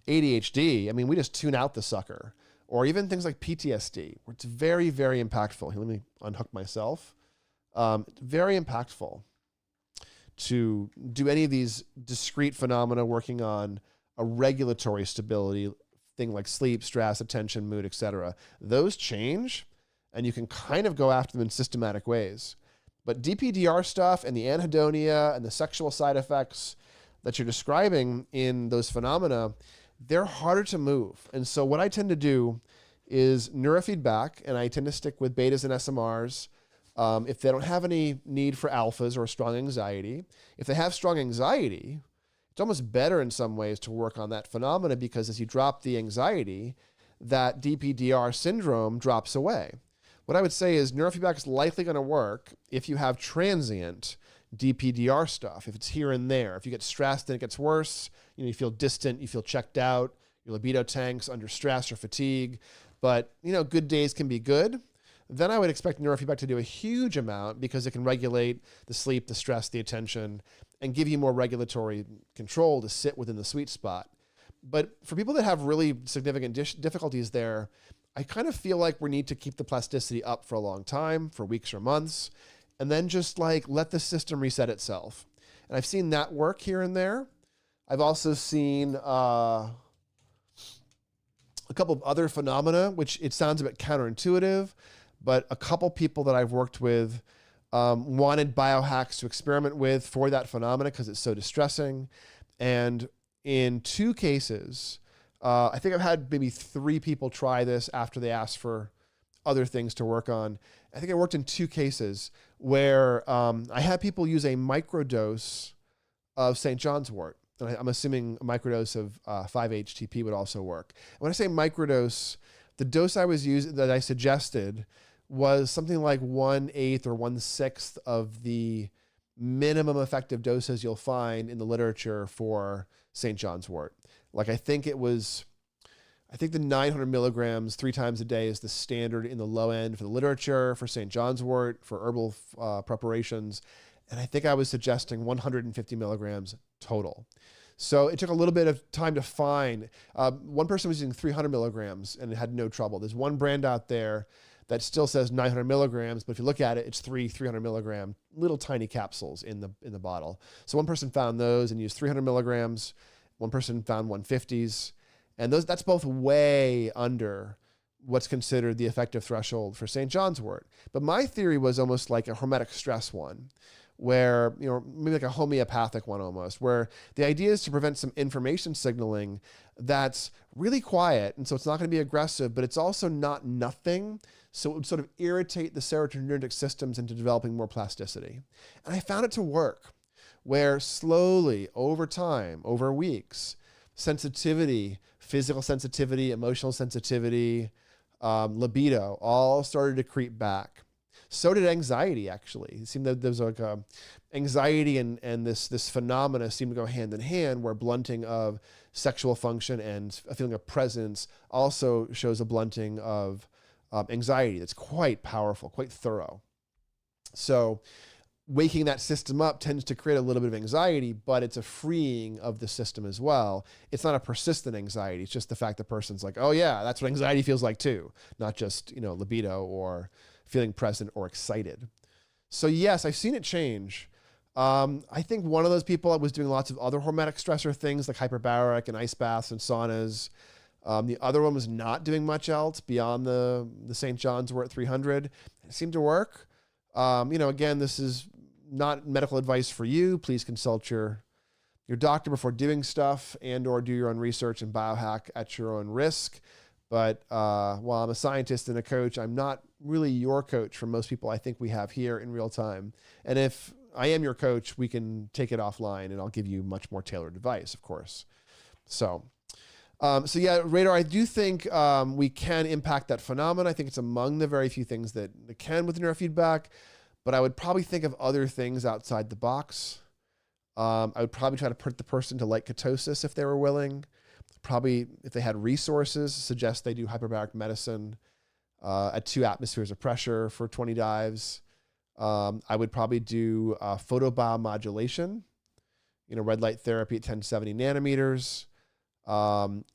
ADHD, we just tune out the sucker. Or even things like PTSD, where it's very, very impactful. Here, let me unhook myself. Very impactful to do any of these discrete phenomena working on a regulatory stability thing like sleep, stress, attention, mood, etc. Those change, and you can kind of go after them in systematic ways. But DPDR stuff and the anhedonia and the sexual side effects that you're describing in those phenomena, they're harder to move. And so what I tend to do is neurofeedback, and I tend to stick with betas and SMRs. If they don't have any need for alphas or strong anxiety, if they have strong anxiety, it's almost better in some ways to work on that phenomena because as you drop the anxiety, that DPDR syndrome drops away. What I would say is neurofeedback is likely going to work if you have transient DPDR stuff, if it's here and there. If you get stressed and it gets worse, you feel distant, you feel checked out, your libido tanks under stress or fatigue, but good days can be good. Then I would expect neurofeedback to do a huge amount because it can regulate the sleep, the stress, the attention, and give you more regulatory control to sit within the sweet spot. But for people that have really significant difficulties there, I kind of feel like we need to keep the plasticity up for a long time, for weeks or months, and then just let the system reset itself. And I've seen that work here and there. I've also seen a couple of other phenomena, which it sounds a bit counterintuitive, but a couple people that I've worked with wanted biohacks to experiment with for that phenomena because it's so distressing. And in 2 cases, I think I've had maybe 3 people try this after they asked for other things to work on. I think I worked in 2 cases where I had people use a microdose of St. John's wort. And I'm assuming a microdose of 5-HTP would also work. When I say microdose, the dose I was using that I suggested was something like 1/8 or 1/6 of the minimum effective doses you'll find in the literature for St. John's wort. I think the 900 milligrams 3 times a day is the standard in the low end for the literature for St. John's wort, for herbal preparations. And I think I was suggesting 150 milligrams total. So it took a little bit of time to find. One person was using 300 milligrams and it had no trouble. There's one brand out there that still says 900 milligrams, but if you look at it, it's 300 milligram little tiny capsules in the bottle. So one person found those and used 300 milligrams. One person found 150s, and that's both way under what's considered the effective threshold for St. John's wort. But my theory was almost like a hormetic stress one, where, maybe like a homeopathic one almost, where the idea is to prevent some information signaling that's really quiet. And so it's not going to be aggressive, but it's also not nothing. So it would sort of irritate the serotonergic systems into developing more plasticity. And I found it to work, where slowly over time, over weeks, sensitivity, physical sensitivity, emotional sensitivity, libido, all started to creep back. So did anxiety, actually. It seemed that there was anxiety and this phenomena seemed to go hand in hand, where blunting of sexual function and a feeling of presence also shows a blunting of anxiety that's quite powerful, quite thorough. So waking that system up tends to create a little bit of anxiety, but it's a freeing of the system as well. It's not a persistent anxiety. It's just the fact the person's like, oh yeah, that's what anxiety feels like too. Not just, libido or feeling present or excited. So yes, I've seen it change. I think one of those people was doing lots of other hormetic stressor things like hyperbaric and ice baths and saunas. The other one was not doing much else beyond the St. John's were at 300. It seemed to work. Again, this is not medical advice for you. Please consult your doctor before doing stuff and or do your own research and biohack at your own risk. But while I'm a scientist and a coach, I'm not really your coach for most people I think we have here in real time. And if I am your coach, we can take it offline and I'll give you much more tailored advice, of course. So yeah, Radar, I do think we can impact that phenomenon. I think it's among the very few things that can with neurofeedback, but I would probably think of other things outside the box. I would probably try to put the person to light ketosis if they were willing. Probably, if they had resources, suggest they do hyperbaric medicine at 2 atmospheres of pressure for 20 dives. I would probably do photobiomodulation, red light therapy at 1070 nanometers.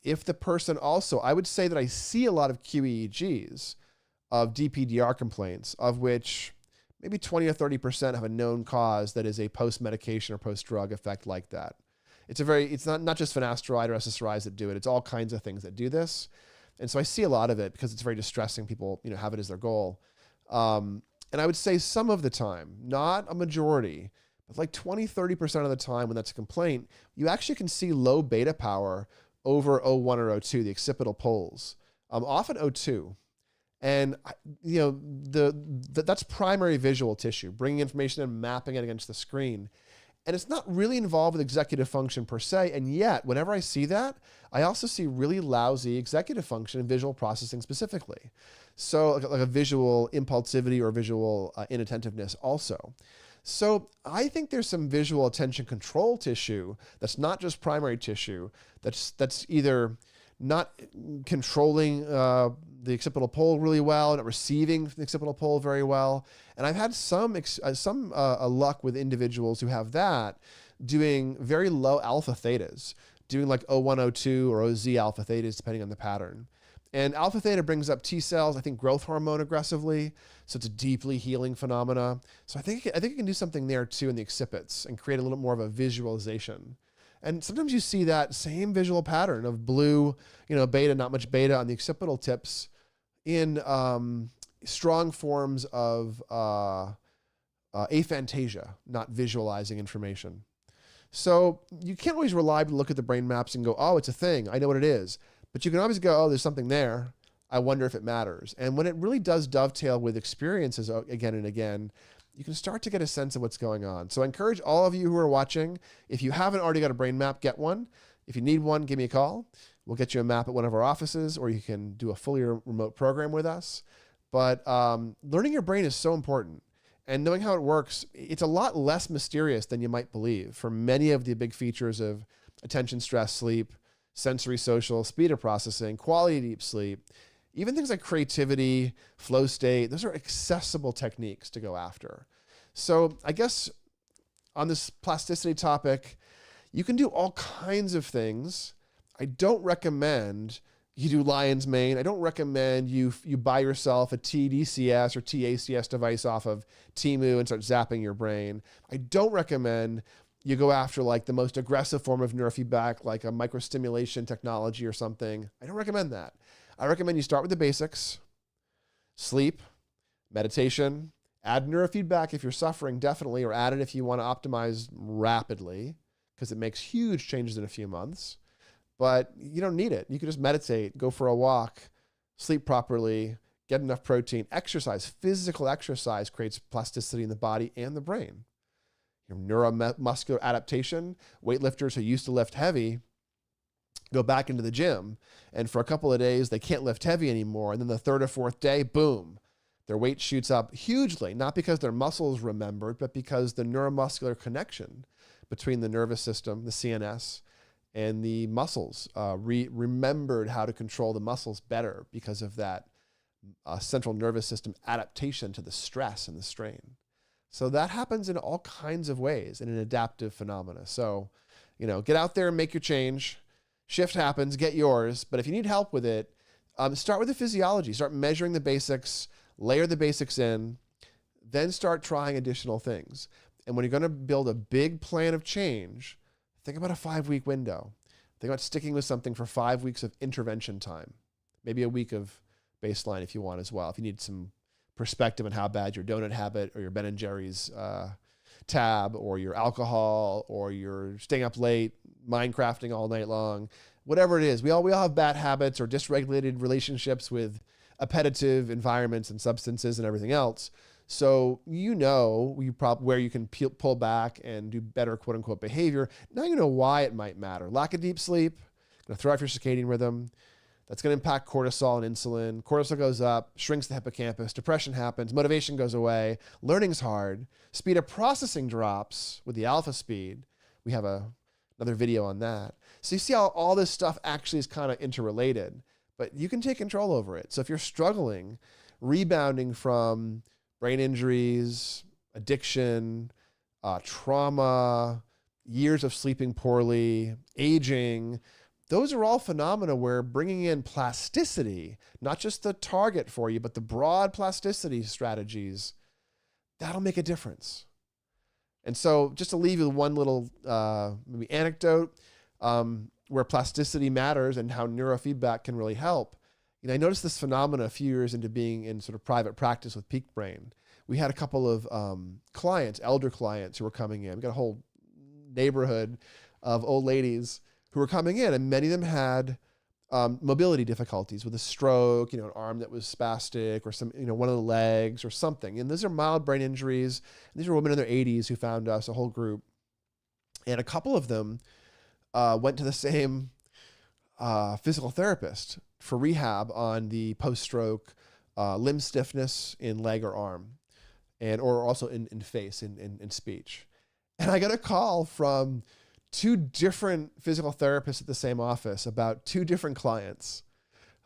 If the person also, I would say that I see a lot of QEEGs of DPDR complaints, of which maybe 20 or 30% have a known cause that is a post-medication or post-drug effect like that. It's not just finasteride or SSRIs that do it. It's all kinds of things that do this. And so I see a lot of it because it's very distressing. People, have it as their goal. And I would say some of the time, not a majority, but like 20, 30% of the time when that's a complaint, you actually can see low beta power over O1 or O2, the occipital poles, often O2. And, that's primary visual tissue, bringing information and mapping it against the screen. And it's not really involved with executive function per se. And yet, whenever I see that, I also see really lousy executive function and visual processing specifically. So like a visual impulsivity or visual inattentiveness also. So I think there's some visual attention control tissue that's not just primary tissue, that's either not controlling the occipital pole really well, not receiving the occipital pole very well. And I've had some luck with individuals who have that doing very low alpha thetas, doing like O1, O2 or OZ alpha thetas, depending on the pattern. And alpha theta brings up T cells, I think growth hormone aggressively. So it's a deeply healing phenomena. So I think it can do something there too in the occipits and create a little more of a visualization. And sometimes you see that same visual pattern of blue, beta, not much beta on the occipital tips in strong forms of aphantasia, not visualizing information. So you can't always rely to look at the brain maps and go, oh, it's a thing. I know what it is. But you can always go, oh, there's something there. I wonder if it matters. And when it really does dovetail with experiences again and again, you can start to get a sense of what's going on. So I encourage all of you who are watching, if you haven't already got a brain map, get one. If you need one, give me a call. We'll get you a map at one of our offices, or you can do a fully remote program with us. But learning your brain is so important. And knowing how it works, it's a lot less mysterious than you might believe for many of the big features of attention, stress, sleep, sensory, social, speed of processing, quality deep sleep, even things like creativity, flow state. Those are accessible techniques to go after. So I guess on this plasticity topic, you can do all kinds of things. I don't recommend you do lion's mane. I don't recommend you buy yourself a TDCS or TACS device off of Temu and start zapping your brain. I don't recommend you go after like the most aggressive form of neurofeedback, like a microstimulation technology or something. I don't recommend that. I recommend you start with the basics: sleep, meditation, add neurofeedback if you're suffering, definitely, or add it if you want to optimize rapidly, because it makes huge changes in a few months. But you don't need it. You can just meditate, go for a walk, sleep properly, get enough protein, exercise. Physical exercise creates plasticity in the body and the brain. Your neuromuscular adaptation, weightlifters who used to lift heavy go back into the gym, and for a couple of days, they can't lift heavy anymore. And then the third or fourth day, boom, their weight shoots up hugely, not because their muscles remembered, but because the neuromuscular connection between the nervous system, the CNS, and the muscles remembered how to control the muscles better because of that central nervous system adaptation to the stress and the strain. So that happens in all kinds of ways in an adaptive phenomena. So, get out there and make your change. Shift happens, get yours. But if you need help with it, start with the physiology. Start measuring the basics, layer the basics in, then start trying additional things. And when you're going to build a big plan of change, think about a 5-week window. Think about sticking with something for 5 weeks of intervention time. Maybe a week of baseline if you want as well. If you need some perspective on how bad your donut habit or your Ben & Jerry's tab or your alcohol or you're staying up late, Minecrafting all night long, whatever it is. We all have bad habits or dysregulated relationships with appetitive environments and substances and everything else. So where you can pull back and do better quote unquote behavior. Now you know why it might matter. Lack of deep sleep, going to throw off your circadian rhythm. That's going to impact cortisol and insulin. Cortisol goes up, shrinks the hippocampus, depression happens, motivation goes away, learning's hard, speed of processing drops with the alpha speed. We have another video on that. So you see how all this stuff actually is kind of interrelated, but you can take control over it. So if you're struggling, rebounding from brain injuries, addiction, trauma, years of sleeping poorly, aging, those are all phenomena where bringing in plasticity, not just the target for you, but the broad plasticity strategies, that'll make a difference. And so just to leave you with one little maybe anecdote where plasticity matters and how neurofeedback can really help. I noticed this phenomena a few years into being in sort of private practice with Peak Brain. We had a couple of clients, elder clients who were coming in. We got a whole neighborhood of old ladies who were coming in, and many of them had mobility difficulties with a stroke, an arm that was spastic or some, one of the legs or something. And these are mild brain injuries. And these are women in their 80s who found us, a whole group. And a couple of them went to the same physical therapist for rehab on the post-stroke limb stiffness in leg or arm, or also in face, in speech. And I got a call from 2 different physical therapists at the same office about 2 different clients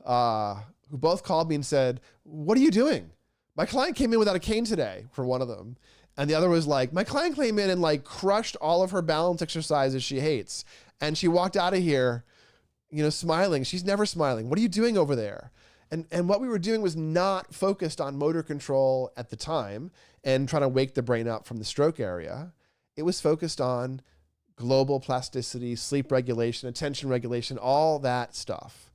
who both called me and said, "What are you doing? My client came in without a cane today," for one of them. And the other was like, "My client came in and crushed all of her balance exercises she hates. And she walked out of here, smiling. She's never smiling. What are you doing over there?" And what we were doing was not focused on motor control at the time and trying to wake the brain up from the stroke area. It was focused on global plasticity, sleep regulation, attention regulation, all that stuff.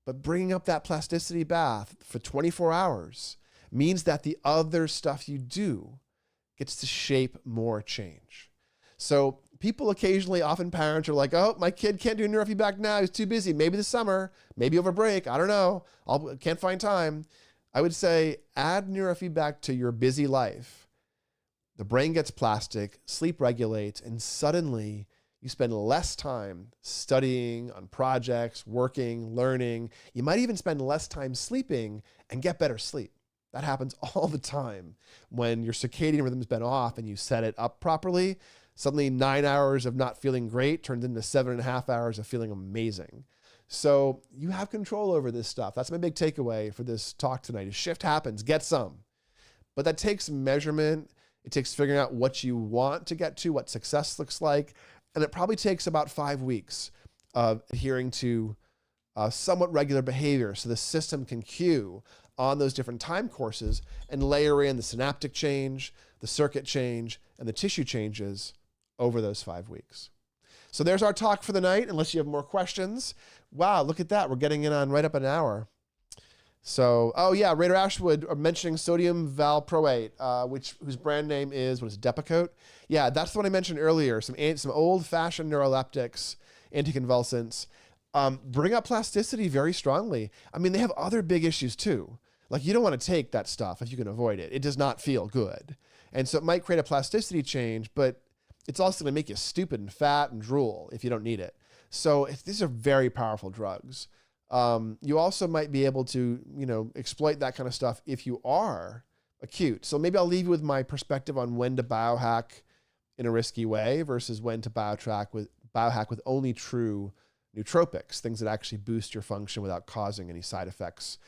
But bringing up that plasticity bath for 24 hours means that the other stuff you do gets to shape more change. So people occasionally, often parents are like, "Oh, my kid can't do neurofeedback now. He's too busy. Maybe this summer, maybe over break. I don't know. Can't find time." I would say add neurofeedback to your busy life. The brain gets plastic, sleep regulates, and suddenly you spend less time studying on projects, working, learning. You might even spend less time sleeping and get better sleep. That happens all the time. When your circadian rhythm's been off and you set it up properly, suddenly 9 hours of not feeling great turns into 7.5 hours of feeling amazing. So you have control over this stuff. That's my big takeaway for this talk tonight is shift happens, get some. But that takes measurement. It takes figuring out what you want to get to, what success looks like. And it probably takes about 5 weeks of adhering to somewhat regular behavior so the system can cue on those different time courses and layer in the synaptic change, the circuit change, and the tissue changes over those 5 weeks. So there's our talk for the night, unless you have more questions. Wow, look at that. We're getting in on right up an hour. So, oh yeah, Raider Ashwood mentioning sodium valproate, whose brand name is, Depakote? Yeah, that's the one I mentioned earlier. Some old-fashioned neuroleptics, anticonvulsants. Bring up plasticity very strongly. I mean, they have other big issues too. You don't want to take that stuff if you can avoid it. It does not feel good. And so it might create a plasticity change, but it's also going to make you stupid and fat and drool if you don't need it. So these are very powerful drugs. You also might be able to, exploit that kind of stuff if you are acute. So maybe I'll leave you with my perspective on when to biohack in a risky way versus when to biohack with only true nootropics, things that actually boost your function without causing any side effects.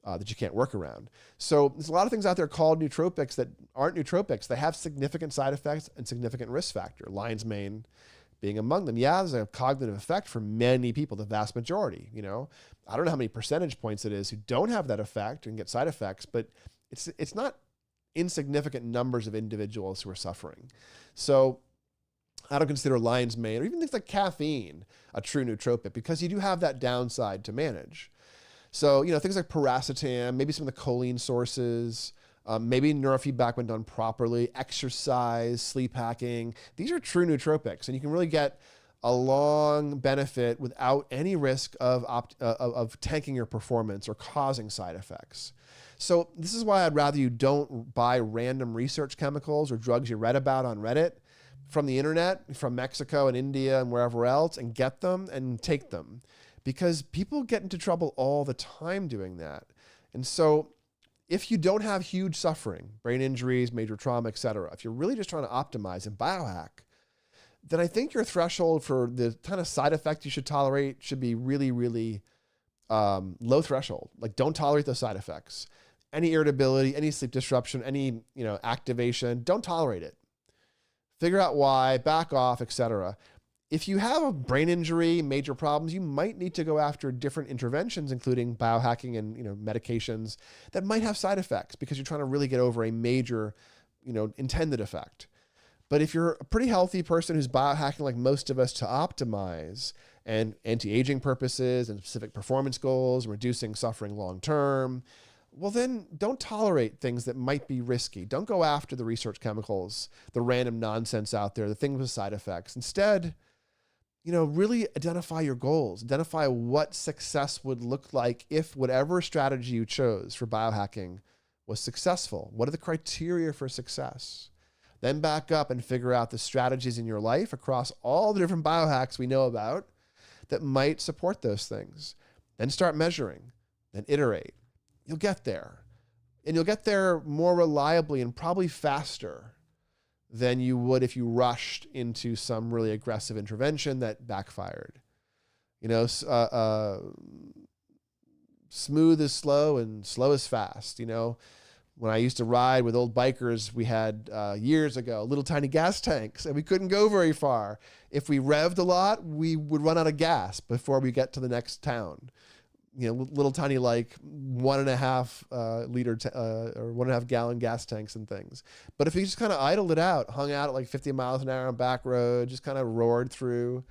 that you can't work around. So there's a lot of things out there called nootropics that aren't nootropics. They have significant side effects and significant risk factor, lion's mane being among them. Yeah, there's a cognitive effect for many people, the vast majority. I don't know how many percentage points it is who don't have that effect and get side effects, but it's not insignificant numbers of individuals who are suffering. So I don't consider lion's mane or even things like caffeine a true nootropic, because you do have that downside to manage. So, things like paracetam, maybe some of the choline sources, maybe neurofeedback when done properly, exercise, sleep hacking. These are true nootropics, and you can really get a long benefit without any risk of tanking your performance or causing side effects. So this is why I'd rather you don't buy random research chemicals or drugs you read about on Reddit from the internet, from Mexico and India and wherever else, and get them and take them, because people get into trouble all the time doing that. And so if you don't have huge suffering, brain injuries, major trauma, etc., if you're really just trying to optimize and biohack, then I think your threshold for the kind of side effect you should tolerate should be really, really low threshold. Like, don't tolerate those side effects. Any irritability, any sleep disruption, any activation, don't tolerate it. Figure out why, back off, etc. If you have a brain injury, major problems, you might need to go after different interventions, including biohacking and medications that might have side effects because you're trying to really get over a major intended effect. But if you're a pretty healthy person who's biohacking like most of us to optimize and anti-aging purposes and specific performance goals, reducing suffering long-term, well, then don't tolerate things that might be risky. Don't go after the research chemicals, the random nonsense out there, the things with side effects. Instead, really identify your goals. Identify what success would look like if whatever strategy you chose for biohacking was successful. What are the criteria for success? Then back up and figure out the strategies in your life across all the different biohacks we know about that might support those things. Then start measuring, then iterate. You'll get there. And you'll get there more reliably and probably faster than you would if you rushed into some really aggressive intervention that backfired. Smooth is slow and slow is fast. When I used to ride with old bikers, we had years ago little tiny gas tanks, and we couldn't go very far. If we revved a lot, we would run out of gas before we get to the next town. Little tiny 1.5 liter or 1.5 gallon gas tanks and things. But if you just kind of idled it out, hung out at 50 miles an hour on back road, just kind of roared through,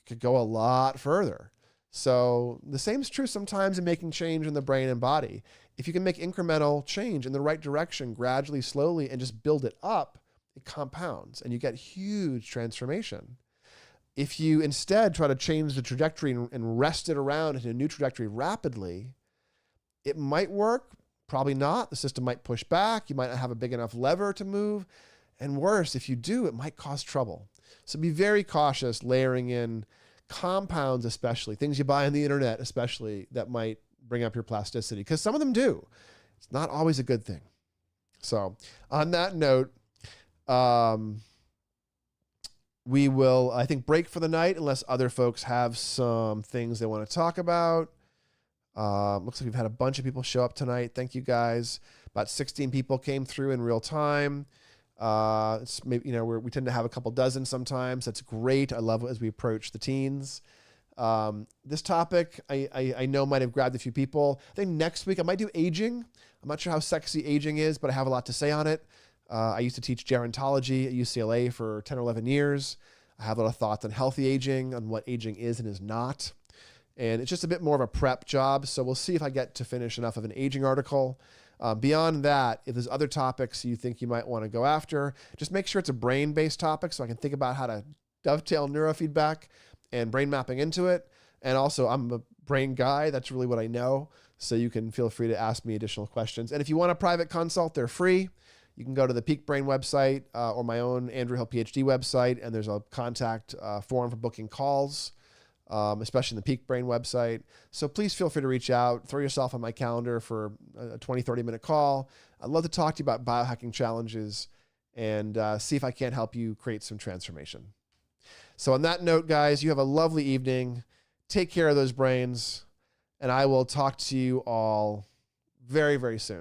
could go a lot further. So the same is true sometimes in making change in the brain and body. If you can make incremental change in the right direction, gradually, slowly, and just build it up, it compounds and you get huge transformation. If you instead try to change the trajectory and wrest it around into a new trajectory rapidly, it might work, probably not. The system might push back. You might not have a big enough lever to move. And worse, if you do, it might cause trouble. So be very cautious layering in compounds, especially things you buy on the internet, especially that might bring up your plasticity, because some of them do. It's not always a good thing. So on that note, we will, I think, break for the night unless other folks have some things they want to talk about. Looks like we've had a bunch of people show up tonight. Thank you guys. About 16 people came through in real time. It's maybe, we tend to have a couple dozen sometimes. That's great. I love it as we approach the teens. This topic I know might have grabbed a few people. I think next week I might do aging. I'm not sure how sexy aging is, but I have a lot to say on it. I used to teach gerontology at UCLA for 10 or 11 years. I have a lot of thoughts on healthy aging, on what aging is and is not. And it's just a bit more of a prep job. So we'll see if I get to finish enough of an aging article. Beyond that, if there's other topics you think you might want to go after, just make sure it's a brain-based topic so I can think about how to dovetail neurofeedback and brain mapping into it. And also, I'm a brain guy. That's really what I know. So you can feel free to ask me additional questions. And if you want a private consult, they're free. You can go to the Peak Brain website or my own Andrew Hill PhD website, and there's a contact form for booking calls, especially in the Peak Brain website. So please feel free to reach out, throw yourself on my calendar for a 20, 30-minute call. I'd love to talk to you about biohacking challenges and see if I can't help you create some transformation. So on that note, guys, you have a lovely evening. Take care of those brains, and I will talk to you all very, very soon.